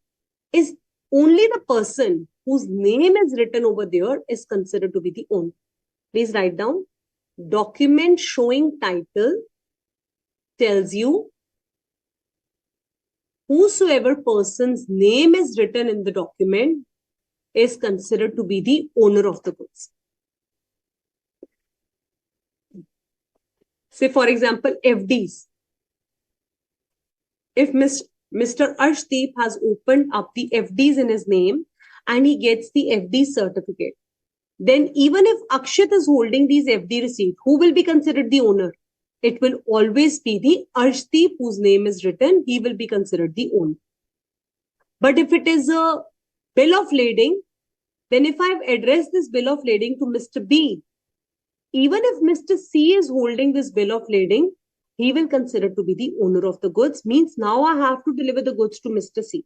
is only the person whose name is written over there is considered to be the owner. Please write down. Document showing title tells you whosoever person's name is written in the document is considered to be the owner of the goods. Say, for example, FDs. If Mr. Arshdeep has opened up the FDs in his name and he gets the FD certificate, then even if Akshit is holding these FD receipt, who will be considered the owner? It will always be the Arshdeep whose name is written. He will be considered the owner. But if it is a bill of lading, then if I've addressed this bill of lading to Mr. B, even if Mr. C is holding this bill of lading, he will consider to be the owner of the goods. Means now I have to deliver the goods to Mr. C.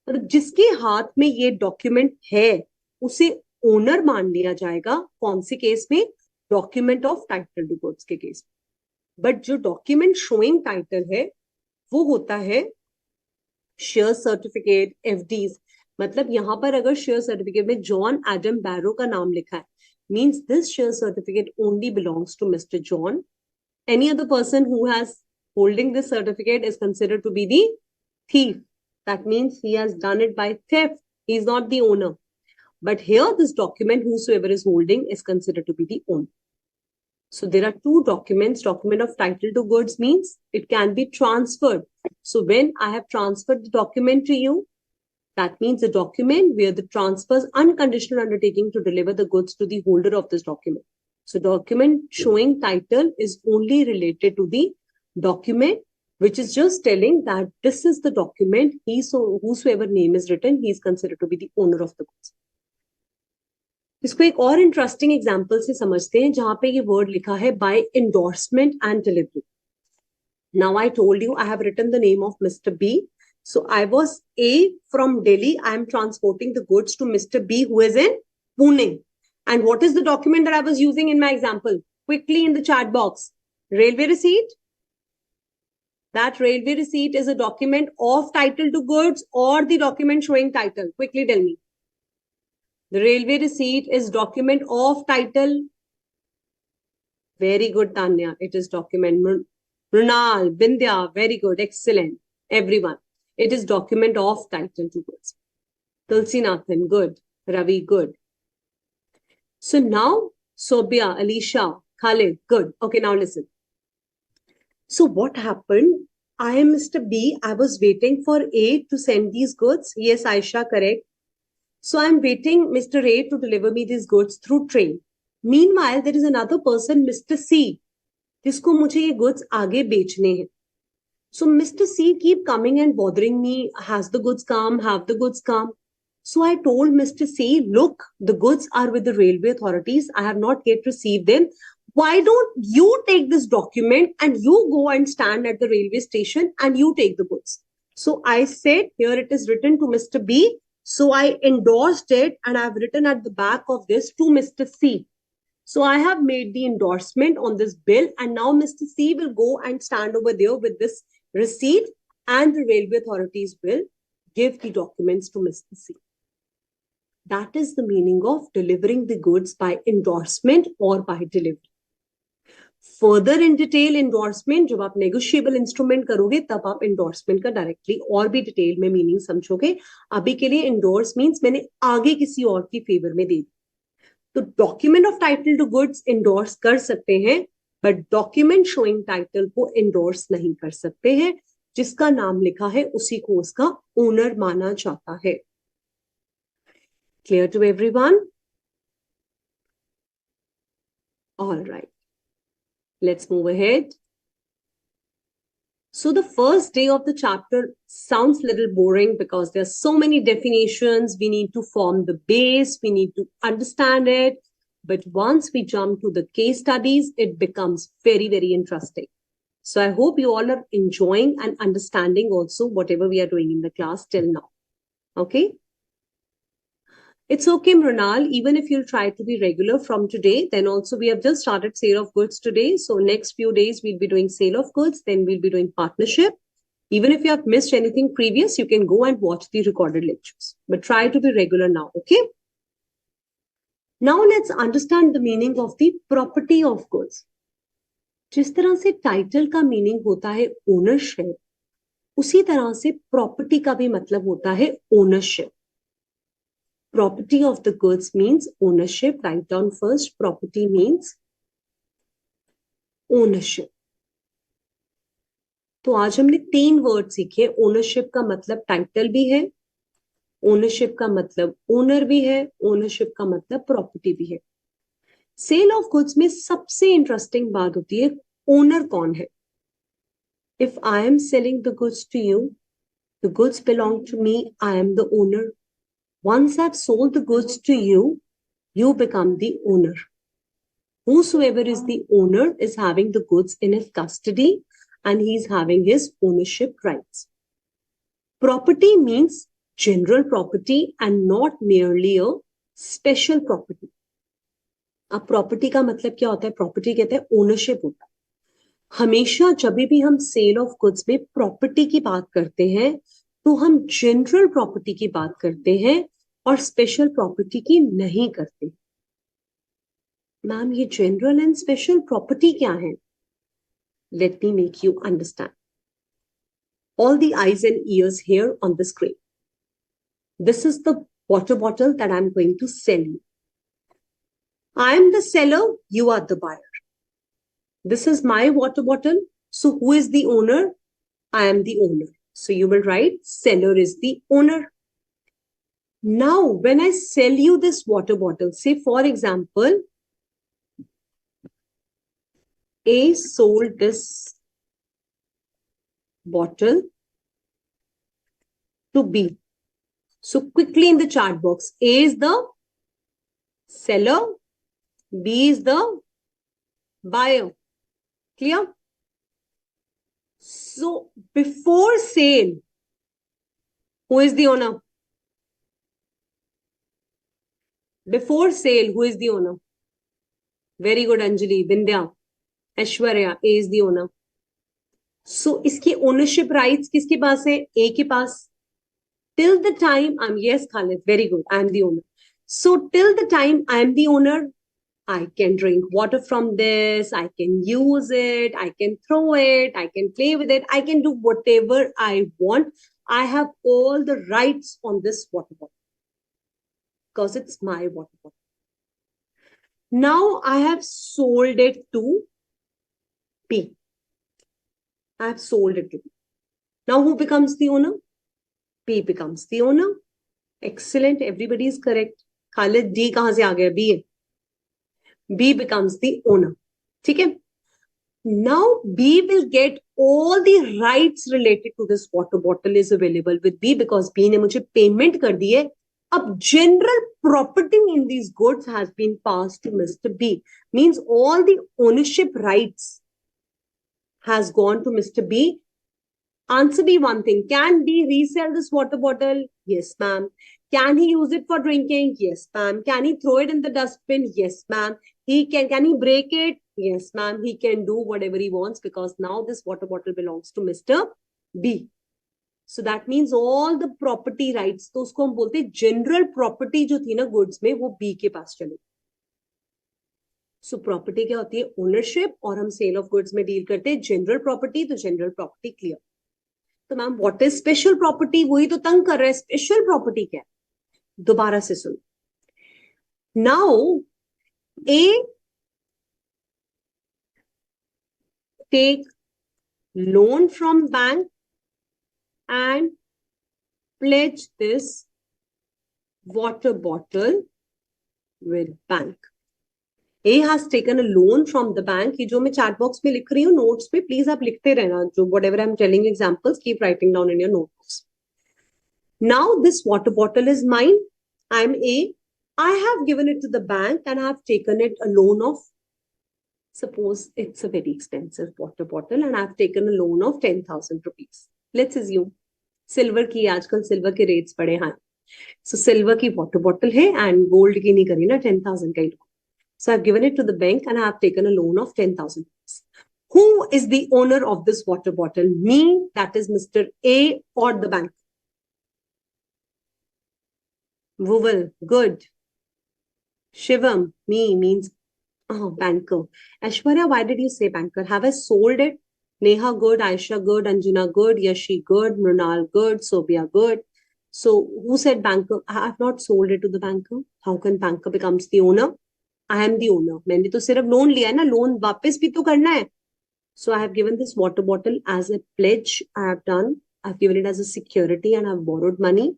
मतलब जिसके हाथ में ये document है उसे owner मान लिया जाएगा. कौन से केस में? Document of title to goods के केस में. बट जो डॉक्यूमेंट शोइंग टाइटल है वो होता है शेयर सर्टिफिकेट, एफडीज. मतलब यहां पर अगर शेयर सर्टिफिकेट में जॉन एडम बैरो का नाम लिखा है, means this share certificate only belongs to Mr. John. Any other person who has holding this certificate is considered to be the thief. That means he has done it by theft. He is not the owner. But here this document whosoever is holding is considered to be the owner. So there are two documents. Document of title to goods means it can be transferred. So when I have transferred the document to you, that means a document where the transfers unconditional undertaking to deliver the goods to the holder of this document. So document showing title is only related to the document, which is just telling that this is the document. Whosoever name is written, he is considered to be the owner of the goods. इसको एक और interesting example से समझते हैं जहां पे ये word लिखा है by endorsement and delivery. Now I told you I have written the name of mister B. So I was A from Delhi. I am transporting the goods to Mr. B who is in Pune. And what is the document that I was using in my example? Quickly in the chat box. Railway receipt. That railway receipt is a document of title to goods or the document showing title. Quickly tell me. The railway receipt is document of title. Very good, Tanya. It is document. Runal, Bindya, very good, excellent. Everyone. It is document of title to goods. Tulsi Nathan, good. Ravi, good. So now, Sobia, Alicia, Khalid, good. Okay, now listen. So what happened? I am Mr. B. I was waiting for A to send these goods. Yes, Aisha, correct. So I'm waiting Mr. A to deliver me these goods through train. Meanwhile, there is another person, Mr. C, जिसको मुझे ये goods आगे बेचने हैं. So Mr. C keep coming and bothering me. Has the goods come? Have the goods come? So I told Mr. C, look, the goods are with the railway authorities. I have not yet received them. Why don't you take this document and you go and stand at the railway station and you take the goods? So I said, here it is written to Mr. B. So I endorsed it and I've written at the back of this to Mr. C. So I have made the endorsement on this bill and now Mr. C will go and stand over there with this receipt and the railway authorities will give the documents to Mr. C. That is the meaning of delivering the goods by endorsement or by delivery. Further in detail endorsement, जब आप negotiable instrument करोगे तब आप endorsement का directly और भी detail में meaning समझोगे. अभी के लिए endorse means मैंने आगे किसी और की favor में दे दी. तो document of title to goods endorse कर सकते हैं, but document showing title को endorse नहीं कर सकते हैं. जिसका नाम लिखा है उसी को उसका owner माना जाता है. Clear to everyone? All right. Let's move ahead. So the first day of the chapter sounds a little boring because there are so many definitions. We need to form the base. We need to understand it. But once we jump to the case studies, it becomes very, very interesting. So I hope you all are enjoying and understanding also whatever we are doing in the class till now. Okay? It's okay, Mrunal, even if you'll try to be regular from today, then also we have just started sale of goods today. So next few days, we'll be doing sale of goods, then we'll be doing partnership. Even if you have missed anything previous, you can go and watch the recorded lectures. But try to be regular now, okay? Now let's understand the meaning of the property of goods. जिस तरह से title का meaning होता है ownership, उसी तरह से property का भी मतलब होता है ownership. Property of the goods means ownership. Write down first. Property means ownership. तो आज हमने 3 वर्ड सीखे. ओनरशिप का मतलब टाइटल भी है, ओनरशिप का मतलब ओनर भी है, ओनरशिप का मतलब प्रॉपर्टी भी है. सेल ऑफ गुड्स में सबसे इंटरेस्टिंग बात होती है ओनर कौन है. If I am selling the goods to you, the goods belong to me, I am the owner. Once I've sold the goods to you, you become the owner. Whosoever is the owner is having the goods in his custody and he's having his ownership rights. Property means general property and not merely a special property. अब property का मतलब क्या होता है? Property कहते हैं ownership होता है. हमेशा जब भी हम सेल ऑफ गुड्स में प्रॉपर्टी की बात करते हैं तो हम जनरल प्रॉपर्टी की बात करते हैं और स्पेशल प्रॉपर्टी की नहीं करते. मैम ये जनरल एंड स्पेशल प्रॉपर्टी क्या है? Let me make you understand. All the eyes and ears here on the screen. This is the water bottle that I'm going to sell you. I am the seller, you are the buyer. This is my water bottle. So who is the owner? I am the owner. So you will write seller is the owner. Now, when I sell you this water bottle, say for example, A sold this bottle to B. So quickly in the chat box, A is the seller, B is the buyer. Clear? So before sale, who is the owner? Before sale, who is the owner? Very good, Anjali, Vindhya, Aishwarya, A is the owner. So इसकी ownership rights किसके पास है? A के पास. Till the time yes, Khalid, very good, I am the owner. So till the time I am the owner, I can drink water from this, I can use it, I can throw it, I can play with it, I can do whatever I want. I have all the rights on this water bottle because it's my water bottle. Now I have sold it to B. I have sold it to B. Now who becomes the owner? B becomes the owner. Excellent. Everybody is correct. Khalid, D kahan se aa gaya? B. B becomes the owner. Okay? Now B will get all the rights related to this water bottle is available with B because B ने मुझे payment कर दी है. अब general property in these goods has been passed to Mr. B. Means all the ownership rights has gone to Mr. B. Answer me one thing. Can B resell this water bottle? Yes, ma'am. Can he use it for drinking? Yes, ma'am. Can he throw it in the dustbin? Yes, ma'am. Can he break it? Yes, ma'am. He can do whatever he wants because now this water bottle belongs to Mr. B. So that means all the property rights, तो उसको हम बोलते हैं general property जो थी ना goods में वो B के पास चले. So property क्या होती है? Ownership. और हम sale of goods में deal करते हैं general property. तो general property clear. तो ma'am what is special property? वही तो तंग कर रहा है. स्पेशल प्रॉपर्टी क्या है? दोबारा से सुनो. Now a take loan from bank and pledge this water bottle with bank. A has taken a loan from the bank. ये जो मैं chat box में लिख रही हूँ notes पे, please आप लिखते रहना. जो whatever I'm telling you examples, keep writing down in your notebooks. Now this water bottle is mine. I'm A. I have given it to the bank and I have taken it a loan of, suppose it's a very expensive water bottle and I have taken a loan of 10,000 rupees. Let's assume silver की आजकल silver के rates बड़े हैं. So silver की water bottle है and gold की नहीं करी ना 10,000 का ही. So I've given it to the bank and I have taken a loan of 10,000 rupees. Who is the owner of this water bottle? Me, that is Mr. A, or the bank? Vuval, good. Shivam, me means banker. Aishwarya, why did you say banker? Have I sold it? Neha, good. Aisha, good. Anjana, good. Yashi, good. Mrunal, good. Sobia, good. So who said banker? I have not sold it to the banker. How can banker becomes the owner? I am the owner. मैंने तो सिर्फ loan लिया है ना, loan वापस भी तो करना है. So I have given this water bottle as a pledge. I've given it as a security and I've borrowed money.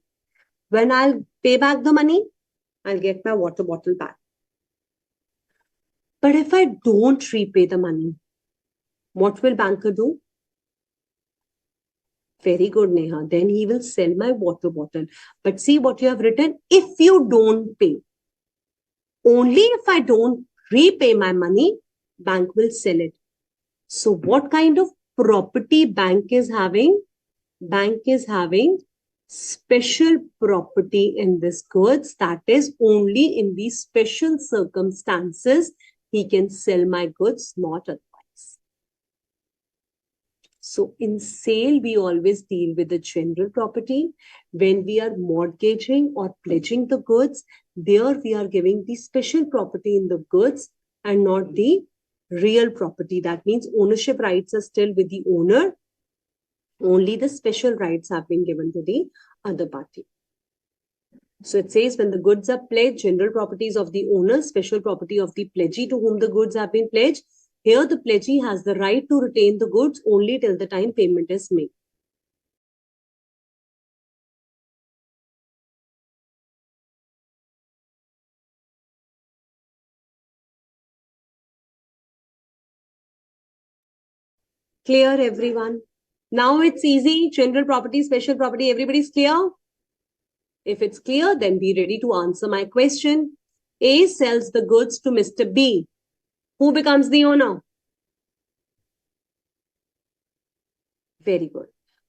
When I'll pay back the money, I'll get my water bottle back. But if I don't repay the money, what will banker do? Very good, Neha. Then he will sell my water bottle. But see what you have written. If you don't pay. Only if I don't repay my money, bank will sell it. So what kind of property bank is having? Bank is having special property in this goods. That is only in these special circumstances he can sell my goods, not otherwise. So in sale, we always deal with the general property. When we are mortgaging or pledging the goods, there we are giving the special property in the goods and not the real property. That means ownership rights are still with the owner. Only the special rights have been given to the other party. So it says when the goods are pledged, general properties of the owner, special property of the pledgee to whom the goods have been pledged. Here the pledgee has the right to retain the goods only till the time payment is made. Clear, everyone? Now it's easy. General property, special property, everybody's clear? If it's clear, then be ready to answer my question. A sells the goods to Mr. B. Who becomes the owner? Very good.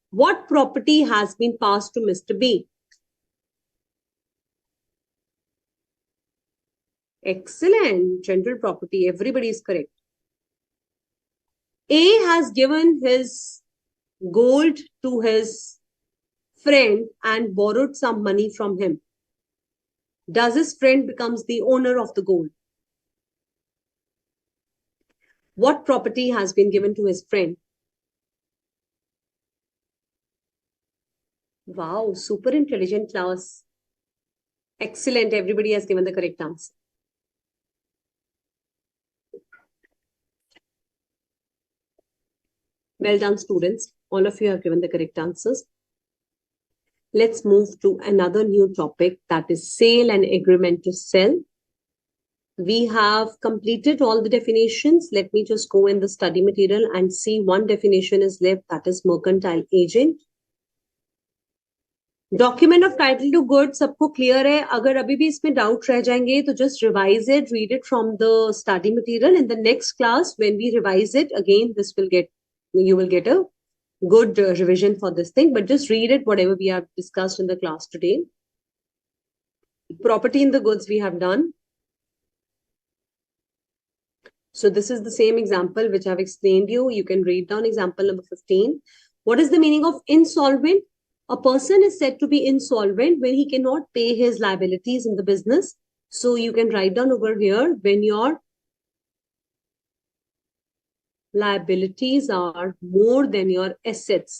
What property has been passed to Mr. B? Excellent. General property. Everybody is correct. A has given his gold to his friend and borrowed some money from him. Does his friend becomes the owner of the gold? What property has been given to his friend? Wow, super intelligent class. Excellent. Everybody has given the correct answer. Well done, students. All of you have given the correct answers. Let's move to another new topic, that is sale and agreement to sell. We have completed all the definitions. Let me just go in the study material and see one definition is left, that is mercantile agent. Document of title to good सबको clear है? अगर अभी भी इसमें doubt रह जाएंगे तो just revise it, read it from the study material. In the next class when we revise it again, this will get, you will get a good revision for this thing, but just read it whatever we have discussed in the class today. Property in the goods we have done. So this is the same example which I've explained you. You can read down example number 15. What is the meaning of insolvent? A person is said to be insolvent when he cannot pay his liabilities in the business. So you can write down over here, when your liabilities are more than your assets,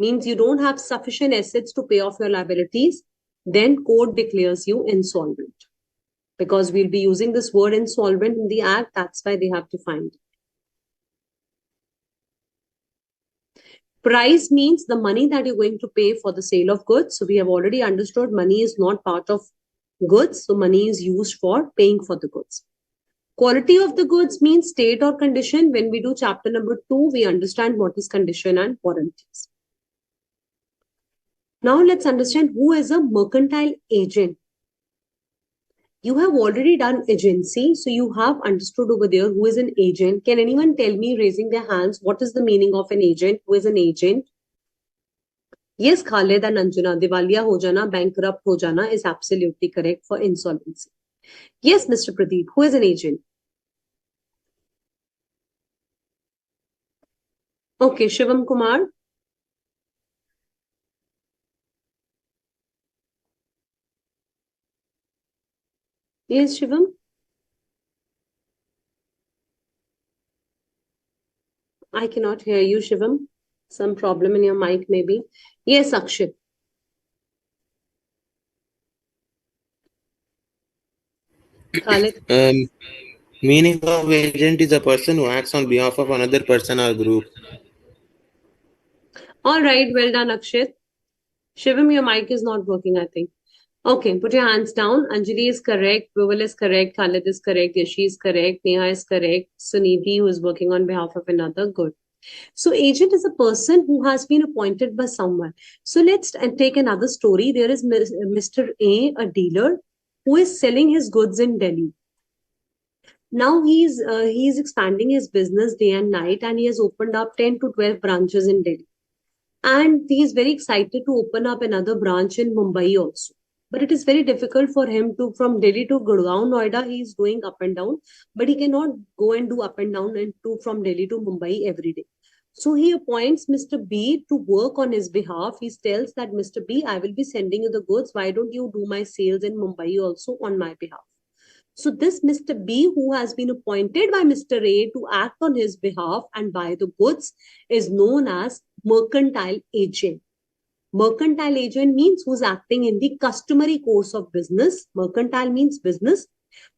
means you don't have sufficient assets to pay off your liabilities, then court declares you insolvent. Because we'll be using this word insolvent in the act, that's why they have defined it. Price means the money that you're going to pay for the sale of goods. So we have already understood money is not part of goods. So money is used for paying for the goods. Quality of the goods means state or condition. When we do chapter number 2, we understand what is condition and warranties. Now let's understand who is a mercantile agent. You have already done agency, so you have understood over there who is an agent. Can anyone tell me, raising their hands, what is the meaning of an agent? Who is an agent? Yes, Khalid and Anjana, Diwaliya ho jana, bankrupt ho jana is absolutely correct for insolvency. Yes, Mr. Pradeep, who is an agent? Okay, Shivam Kumar. Yes, Shivam. I cannot hear you, Shivam. Some problem in your mic, maybe. Yes, Akshay. Khalid. Meaning of agent is a person who acts on behalf of another person or group. All right, well done, Akshay. Shivam, your mic is not working, I think. Okay, put your hands down. Anjali is correct. Vival is correct. Khalid is correct. Yashi is correct. Neha is correct. Sunidhi, who is working on behalf of another. Good. So agent is a person who has been appointed by someone. So let's take another story. There is Mr. A dealer, who is selling his goods in Delhi. Now he's expanding his business day and night, and he has opened up 10 to 12 branches in Delhi. And he is very excited to open up another branch in Mumbai also. But it is very difficult for him to, from Delhi to Gurgaon, Noida, he is doing up and down, but he cannot go and do up and down and to from Delhi to Mumbai every day. So he appoints Mr. B to work on his behalf. He tells that, Mr. B, I will be sending you the goods. Why don't you do my sales in Mumbai also on my behalf? So this Mr. B, who has been appointed by Mr. A to act on his behalf and buy the goods, is known as mercantile agent. Mercantile agent means who's acting in the customary course of business. Mercantile means business.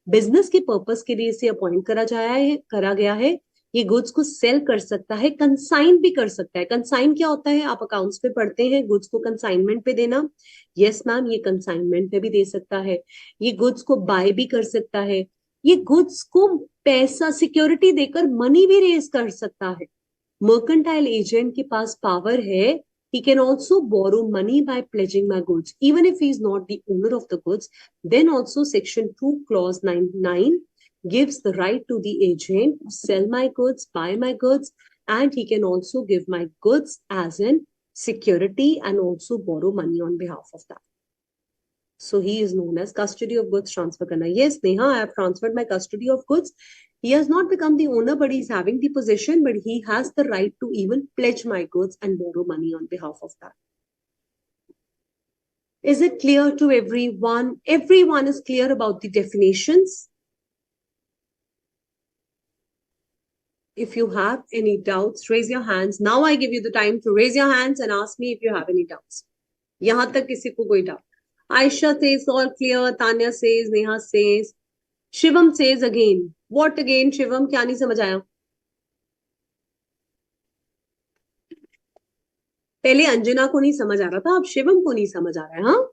Business के purpose के लिए इसे appoint करा गया है. ये goods को cell कर सकता है, कंसाइन भी कर सकता है. कंसाइन क्या होता है? आप अकाउंट्स पे पढ़ते हैं, गुड्स को कंसाइनमेंट पे देना. यस मैम, ये कंसाइनमेंट पे भी दे सकता है. ये गुड्स को बाय भी कर सकता है. ये गुड्स को पैसा सिक्योरिटी देकर मनी भी रेज कर सकता है. मर्केंटाइल एजेंट के पास पावर है. He can also borrow money by pledging my goods. Even if he is not the owner of the goods, then also Section 2, Clause 99 gives the right to the agent to sell my goods, buy my goods, and he can also give my goods as in security and also borrow money on behalf of that. So he is known as custody of goods transfer karna. Yes, Neha, I have transferred my custody of goods. He has not become the owner, but he's having the possession, but he has the right to even pledge my goods and borrow money on behalf of that. Is it clear to everyone? Everyone is clear about the definitions? If you have any doubts, raise your hands. Now I give you the time to raise your hands and ask me if you have any doubts. यहाँ तक किसी को कोई doubt? Aisha says all clear. Tanya says, Neha says. Shivam says again. What again, Shivam? क्या नहीं समझ आया? पहले अंजना को नहीं समझ आ रहा था, अब शिवम को नहीं समझ आ रहा है. हाँ,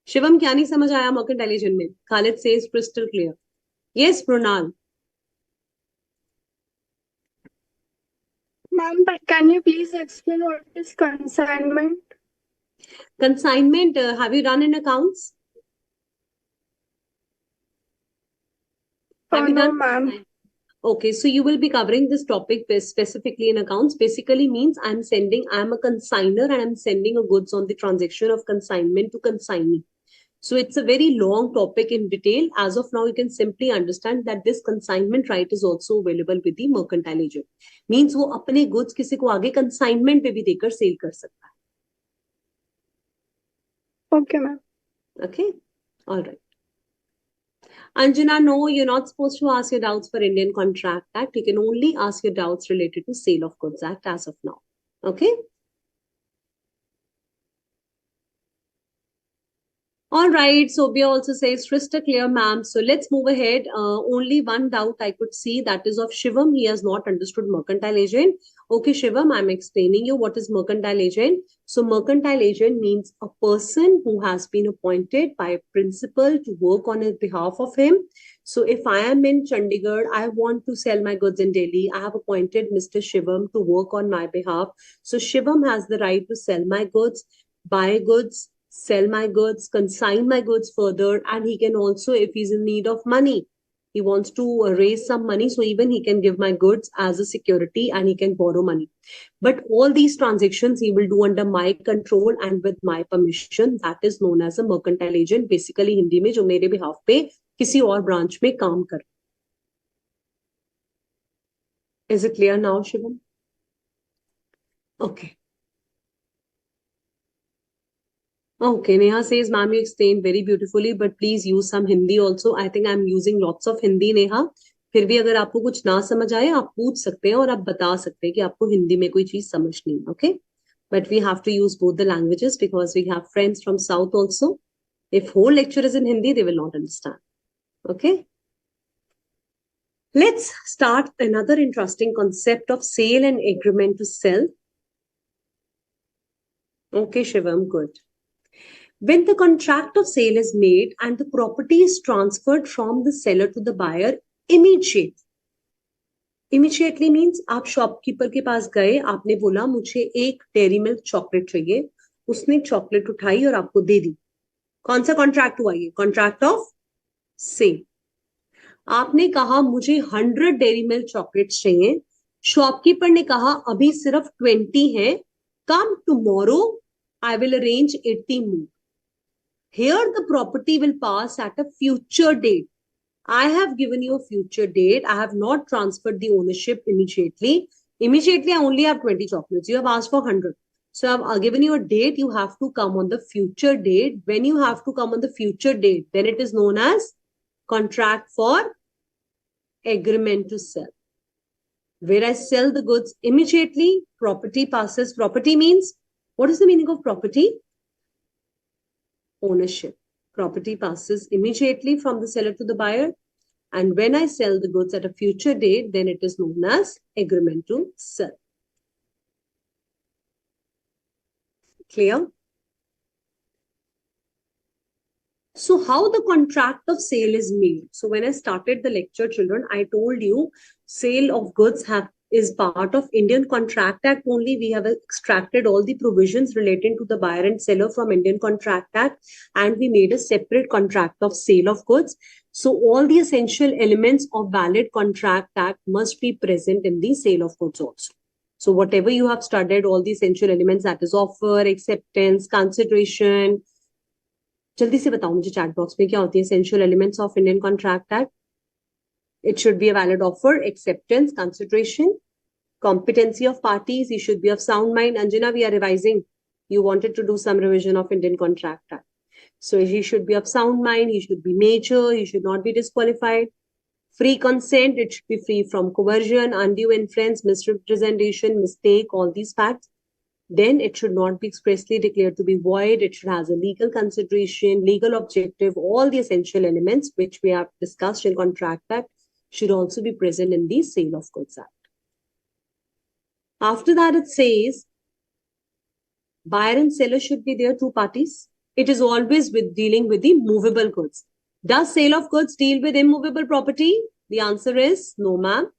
शिवम क्या नहीं समझ आया मर्केंटाइलेशन में? Khalid says crystal clear. Yes, Prunal. Ma'am, but can you please explain what is consignment? Consignment, have you run in accounts? Have you No, done? ma'am. Okay, so you will be covering this topic specifically in accounts. Basically means I'm a consigner and I'm sending a goods on the transaction of consignment to consignee. So it's a very long topic in detail. As of now, you can simply understand that this consignment right is also available with the mercantile agent. Means वो अपने goods किसी को आगे consignment पे भी देकर sale कर सकता है. Okay, ma'am. Okay, all right. Anjana, no, you're not supposed to ask your doubts for Indian Contract Act. You can only ask your doubts related to Sale of Goods Act as of now. Okay. All right, Sobia also says crystal clear, ma'am. So let's move ahead. Only one doubt I could see, that is of Shivam. He has not understood mercantile agent. Okay, Shivam, I'm explaining you what is mercantile agent. So mercantile agent means a person who has been appointed by a principal to work on behalf of him. So if I am in Chandigarh, I want to sell my goods in Delhi. I have appointed Mr. Shivam to work on my behalf. So Shivam has the right to sell my goods, buy goods, sell my goods, consign my goods further, and he can also, if he's in need of money, he wants to raise some money, so even he can give my goods as a security and he can borrow money. But all these transactions he will do under my control and with my permission. That is known as a mercantile agent. Basically Hindi में जो मेरे behalf पे किसी और branch में काम कर. Is it clear now, Shivam? Okay. Okay, Neha says, ma'am, you explained very beautifully, but please use some Hindi also. I think I'm using lots of Hindi, Neha. फिर भी अगर आपको कुछ ना समझ आए, आप पूछ सकते हैं और आप बता सकते हैं कि आपको हिंदी में कोई चीज समझ नहीं, okay? But we have to use both the languages because we have friends from South also. If whole lecture is in Hindi, they will not understand, okay? Let's start another interesting concept of sale and agreement to sell. Okay, Shivam, good. When the contract of sale is made and the property is transferred from the seller to the buyer immediately. Immediately means आप shopkeeper के पास गए, आपने बोला मुझे एक dairy milk chocolate चाहिए, उसने chocolate उठाई और आपको दे दी. कौन सा कॉन्ट्रैक्ट हुआ ये? Contract of sale. आपने कहा मुझे 100 डेयरी मिल्क चॉकलेट्स चाहिए, शॉपकीपर ने कहा अभी सिर्फ 20 है, come tomorrow I will arrange 80 more. Here the property will pass at a future date. I have given you a future date. I have not transferred the ownership immediately. Immediately, I only have 20 chocolates. You have asked for 100. So I've given you a date. You have to come on the future date. When you have to come on the future date, then it is known as contract for agreement to sell. Where I sell the goods immediately, property passes. Property means, what is the meaning of property? Ownership. Property passes immediately from the seller to the buyer. And when I sell the goods at a future date, then it is known as agreement to sell. Clear? So how the contract of sale is made? So when I started the lecture, children, I told you sale of goods is part of Indian Contract Act only. We have extracted all the provisions relating to the buyer and seller from Indian Contract Act, and we made a separate contract of sale of goods. So all the essential elements of valid Contract Act must be present in the sale of goods also. So whatever you have studied, all the essential elements, that is offer, acceptance, consideration. जल्दी से बताओ मुझे chat box में क्या होती है essential elements of Indian Contract Act. It should be a valid offer, acceptance, consideration, competency of parties. He should be of sound mind. Anjana, we are revising. You wanted to do some revision of Indian Contract Act. So he should be of sound mind. He should be major. He should not be disqualified. Free consent, it should be free from coercion, undue influence, misrepresentation, mistake, all these facts. Then it should not be expressly declared to be void. It should have a legal consideration, legal objective, all the essential elements which we have discussed in Contract Act should also be present in the Sale of Goods Act. After that, it says buyer and seller should be there, two parties. It is always with dealing with the movable goods. Does sale of goods deal with immovable property? The answer is no, ma'am.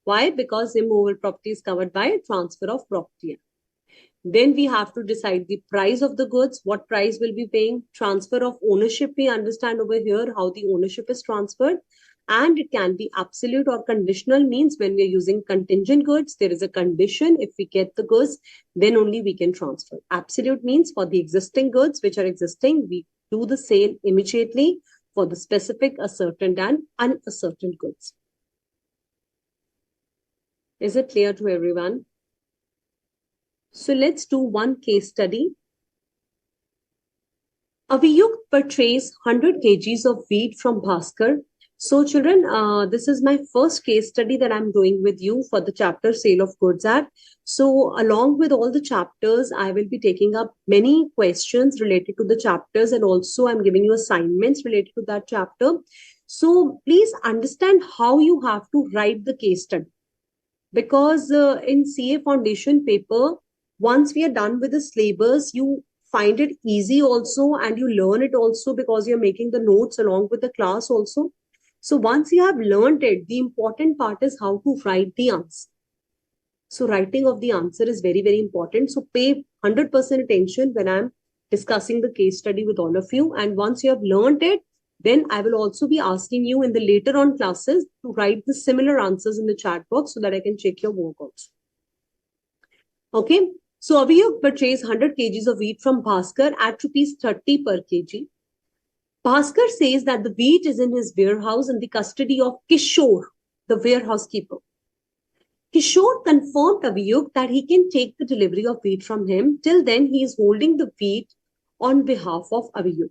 Why? Because immovable property is covered by transfer of property. Then we have to decide the price of the goods, what price will be paying. Transfer of ownership, we understand over here how the ownership is transferred. And it can be absolute or conditional, means when we are using contingent goods, there is a condition. If we get the goods, then only we can transfer. Absolute means for the existing goods which are existing, we do the sale immediately for the specific, ascertained and unascertained goods. Is it clear to everyone? So let's do one case study. Aviyukt purchased 100 kgs of wheat from Bhaskar. So children, this is my first case study that I'm doing with you for the chapter Sale of Goods Act. So along with all the chapters, I will be taking up many questions related to the chapters, and also I'm giving you assignments related to that chapter. So please understand how you have to write the case study. Because in CA Foundation paper, once we are done with the syllabus, you find it easy also, and you learn it also because you're making the notes along with the class also. So once you have learned it, the important part is how to write the answer. So writing of the answer is very, very important. So pay 100% attention when I'm discussing the case study with all of you. And once you have learned it, then I will also be asking you in the later on classes to write the similar answers in the chat box so that I can check your work also. Okay. So Aviyukt purchased 100 kgs of wheat from Bhaskar at rupees 30 per kg. Bhaskar says that the wheat is in his warehouse in the custody of Kishore, the warehouse keeper. Kishore confirmed Aviyukt that he can take the delivery of wheat from him. Till then, he is holding the wheat on behalf of Aviyukt.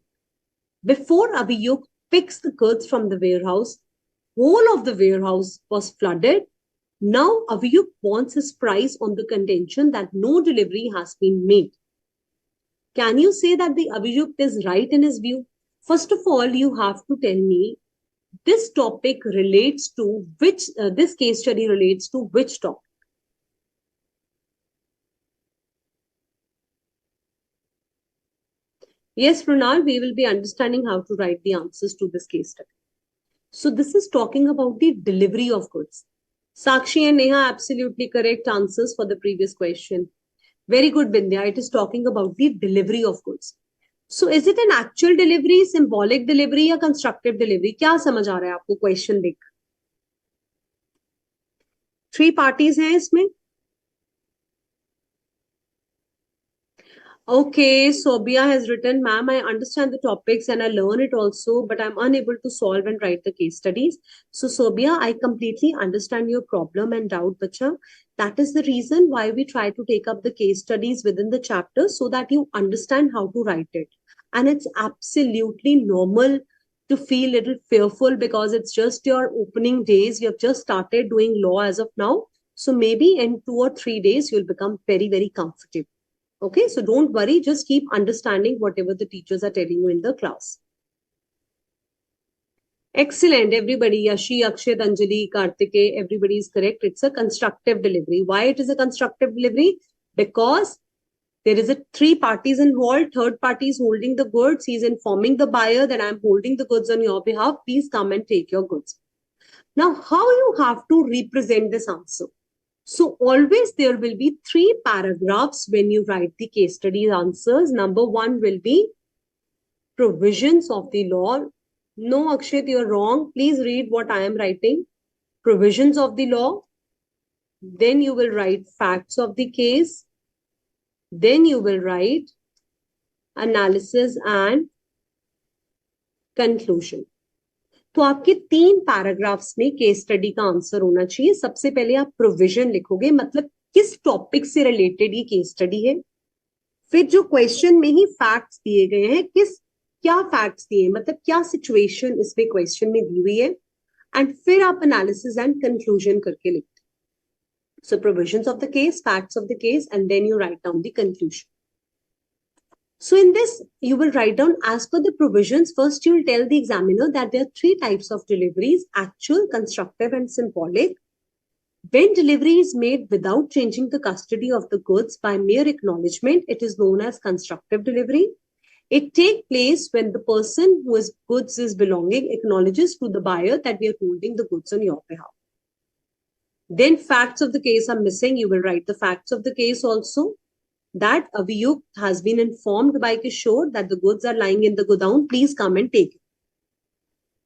Before Aviyukt picks the goods from the warehouse, whole of the warehouse was flooded. Now Aviyukt wants his price on the contention that no delivery has been made. Can you say that the Aviyukt is right in his view? First of all, you have to tell me this topic relates to which, this case study relates to which topic? Yes, Pranal, we will be understanding how to write the answers to this case study. So this is talking about the delivery of goods. Sakshi and Neha, absolutely correct answers for the previous question. Very good, Bindya. It is talking about the delivery of goods. So is it an actual delivery, symbolic delivery, or constructive delivery? क्या समझ आ रहा है आपको question देख? 3 parties हैं इसमें. Okay, Sobia has written, ma'am, I understand the topics and I learn it also, but I'm unable to solve and write the case studies. So Sobia, I completely understand your problem and doubt, Bacha. That is the reason why we try to take up the case studies within the chapter so that you understand how to write it. And it's absolutely normal to feel a little fearful because it's just your opening days. You have just started doing law as of now. So maybe in 2 or 3 days, you'll become very, very comfortable. Okay, so don't worry, just keep understanding whatever the teachers are telling you in the class. Excellent, everybody. Yashi, Akshay, Anjali, Kartike, everybody is correct. It's a constructive delivery. Why it is a constructive delivery? Because there is 3 parties involved. Third party is holding the goods. He is informing the buyer that I'm holding the goods on your behalf. Please come and take your goods. Now, how you have to represent this answer? So always there will be 3 paragraphs when you write the case study answers. Number 1 will be provisions of the law. No, Akshay, you're wrong. Please read what I am writing. Provisions of the law. Then you will write facts of the case. Then you will write analysis and conclusion. तो आपके 3 paragraphs में case study का answer होना चाहिए. सबसे पहले आप provision लिखोगे, मतलब किस टॉपिक से रिलेटेड ये केस स्टडी है. फिर जो क्वेश्चन में ही फैक्ट्स दिए गए हैं, क्या फैक्ट्स दिए, मतलब क्या सिचुएशन इसमें क्वेश्चन में दी हुई है. एंड फिर आप एनालिसिस एंड कंक्लूजन करके लिखते हैं. So provisions of the case, facts of the case, and then you write down the conclusion. So in this, you will write down as per the provisions. First, you will tell the examiner that there are three types of deliveries: actual, constructive, and symbolic. When delivery is made without changing the custody of the goods by mere acknowledgement, it is known as constructive delivery. It takes place when the person whose goods is belonging acknowledges to the buyer that we are holding the goods on your behalf. Then facts of the case are missing. You will write the facts of the case also. That Aviyukt has been informed by Kishore that the goods are lying in the godown. Please come and take it.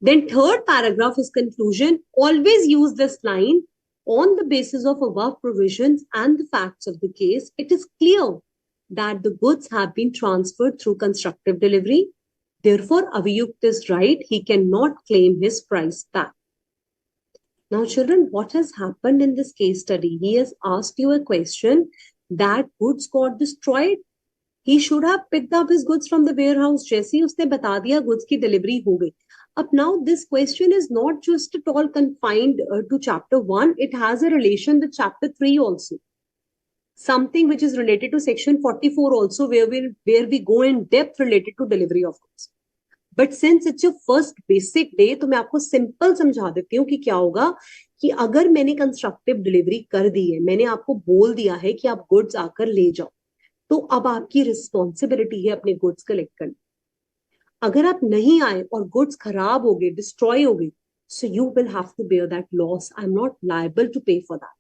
Then third paragraph is conclusion. Always use this line. On the basis of above provisions and the facts of the case, it is clear that the goods have been transferred through constructive delivery. Therefore, Aviyukt is right. He cannot claim his price back. Now, children, what has happened in this case study? He has asked you a question that goods got destroyed. He should have picked up his goods from the warehouse. जैसे ही उसने बता दिया goods की delivery हो गई. Up now, this question is not just at all confined to chapter 1. It has a relation with chapter 3 also. Something which is related to section 44 also, where we go in depth related to delivery of goods. But since it's your first basic day, तो मैं आपको simple समझा देती हूँ कि क्या होगा कि अगर मैंने कंस्ट्रक्टिव डिलीवरी कर दी है, मैंने आपको बोल दिया है कि आप गुड्स आकर ले जाओ, तो अब आपकी रिस्पॉन्सिबिलिटी है अपने गुड्स कलेक्ट करना. अगर आप नहीं आए और गुड्स खराब हो गए, डिस्ट्रॉय हो गए, so you will have to bear that loss. I'm not liable to pay for that.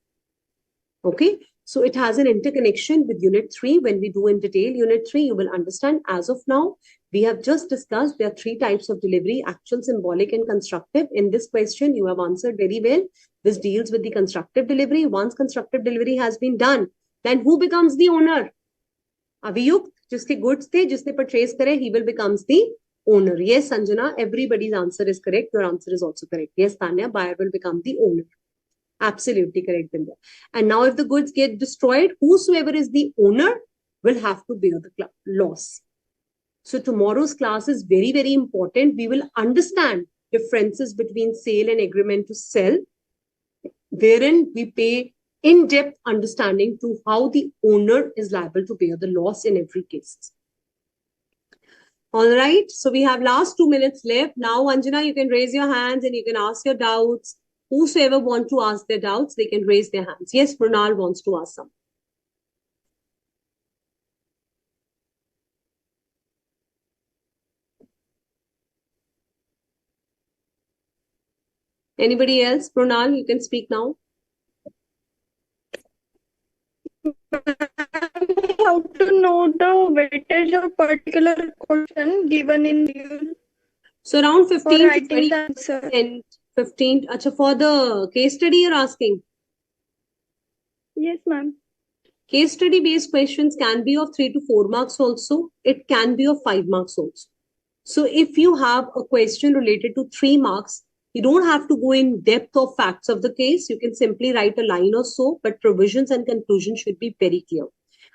Okay, so it has an interconnection with unit 3. When we do in detail unit 3, you will understand. As of now, we have just discussed there are three types of delivery: actual, symbolic, and constructive. In this question, you have answered very well. This deals with the constructive delivery. Once constructive delivery has been done, then who becomes the owner? Aviyukt, जिसके goods थे, जिसने purchase करे, he will becomes the owner. Yes, Sanjana, everybody's answer is correct. Your answer is also correct. Yes, Tanya, buyer will become the owner. Absolutely correct, Binda. And now if the goods get destroyed, whosoever is the owner will have to bear the loss. So tomorrow's class is very, very important. We will understand differences between sale and agreement to sell, wherein we pay in-depth understanding to how the owner is liable to bear the loss in every case. All right, so we have last 2 minutes left. Now, Anjana, you can raise your hands and you can ask your doubts. Whosoever want to ask their doubts, they can raise their hands. Yes, Prunal wants to ask some. Anybody else? Prunal, you can speak now. How to know the weightage of particular question given in the So around 15 to writing 20 the answer. 15. Achha, for the case study you're asking? Yes, ma'am. Case study based questions can be of 3 to 4 marks also. It can be of 5 marks also. So if you have a question related to 3 marks, you don't have to go in depth of facts of the case. You can simply write a line or so, but provisions and conclusions should be very clear.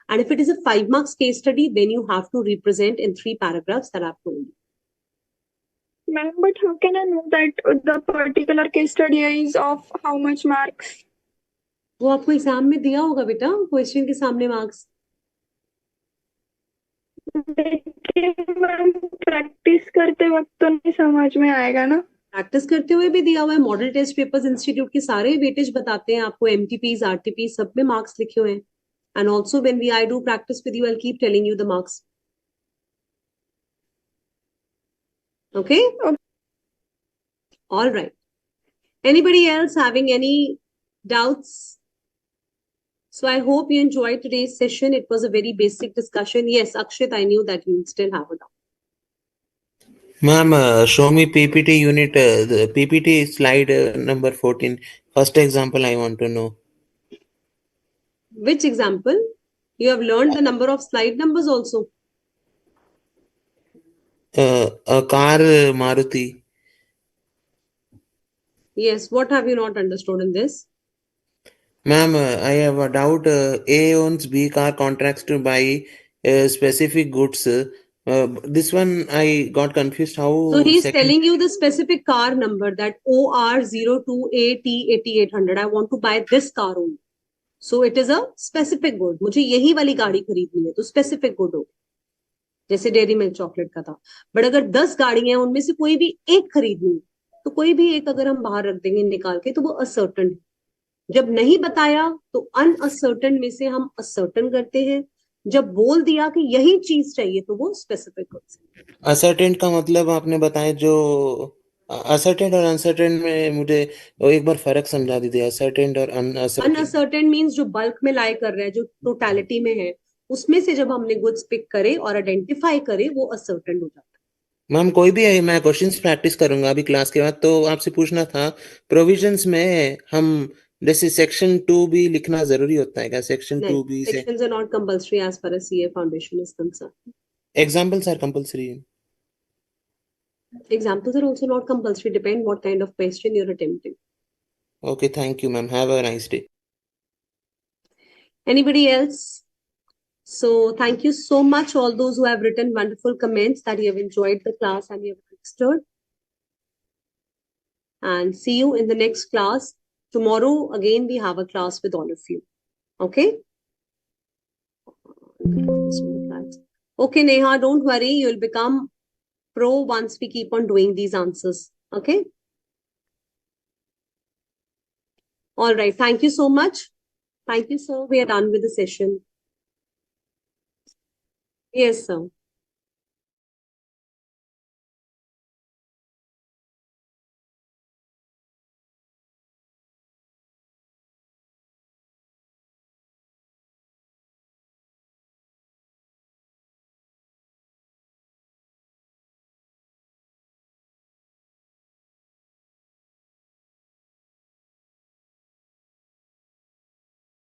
And if it is a 5 marks case study, then you have to represent in 3 paragraphs that I've told you. Ma'am, but how can I know that the particular case study is of how much marks? वो आपको exam में दिया होगा बेटा, question के सामने marks. Ma'am practice करते वक्त तो नहीं समझ में आएगा ना. प्रैक्टिस करते हुए भी दिया हुआ है. मॉडल टेस्ट पेपर्स इंस्टीट्यूट के सारे वेटेज बताते हैं आपको. एमटीपीज, आरटीपी सब में मार्क्स लिखे हुए हैं. And also when we I do practice with you, I will keep telling you the marks. Okay? All right. Anybody else having any doubts? So I hope you enjoyed today's session. It was a very basic discussion. Yes, Akshit, I knew that you still have a doubt. Ma'am, show me PPT unit, the PPT slide number 14. First example I want to know. Which example? You have learned the number of slide numbers also. A car, Maruti. Yes, what have you not understood in this? Ma'am, I have a doubt. A owns B car contracts to buy specific goods This one I got confused how. So he's second- telling you the specific car number, that OR02AT8800. I want to buy this car only. So it is a specific good. मुझे यही वाली गाड़ी खरीदनी है, तो specific good हो, जैसे dairy milk chocolate का था. बट अगर 10 गाड़ियां हैं, उनमें से कोई भी एक खरीदनी है, तो कोई भी एक अगर हम बाहर रख देंगे निकाल के, तो वो असर्टन है. जब नहीं बताया तो अनअसर्टन में से हम असर्टन करते हैं. जब बोल दिया कि यही चीज चाहिए, तो वो स्पेसिफिक गुड्स है. असर्टेन का मतलब आपने बताया, जो असर्टेन और अनसर्टेन में मुझे वो एक बार फर्क समझा दीजिए. असर्टेन और अनअसर्टेन. अनअसर्टेन मीन्स जो बल्क में लाई कर रहा है, जो टोटलिटी में है, उसमें से जब हमने गुड्स पिक करे और आइडेंटिफाई करे, वो असर्टन हो जाता है. मैम कोई भी है, मैं क्वेश्चंस प्रैक्टिस करूंगा अभी क्लास के बाद. तो आपसे पूछना था, प्रोविजंस में हम जैसे सेक्शन 2 भी लिखना जरूरी होता है क्या? सेक्शन 2 बी से Sections are not compulsory as far as CA foundation is concerned. Examples are compulsory. Examples are also not compulsory, depend what kind of question you're attempting. Okay, thank you, ma'am. Have a nice day. Anybody else? So thank you so much, all those who have written wonderful comments, that you have enjoyed the class and you have understood. And see you in the next class. Tomorrow, again, we have a class with all of you. Okay? Okay, Neha, don't worry. You'll become pro once we keep on doing these answers. Okay? All right. Thank you so much. Thank you, sir. We are done with the session. Yes, sir.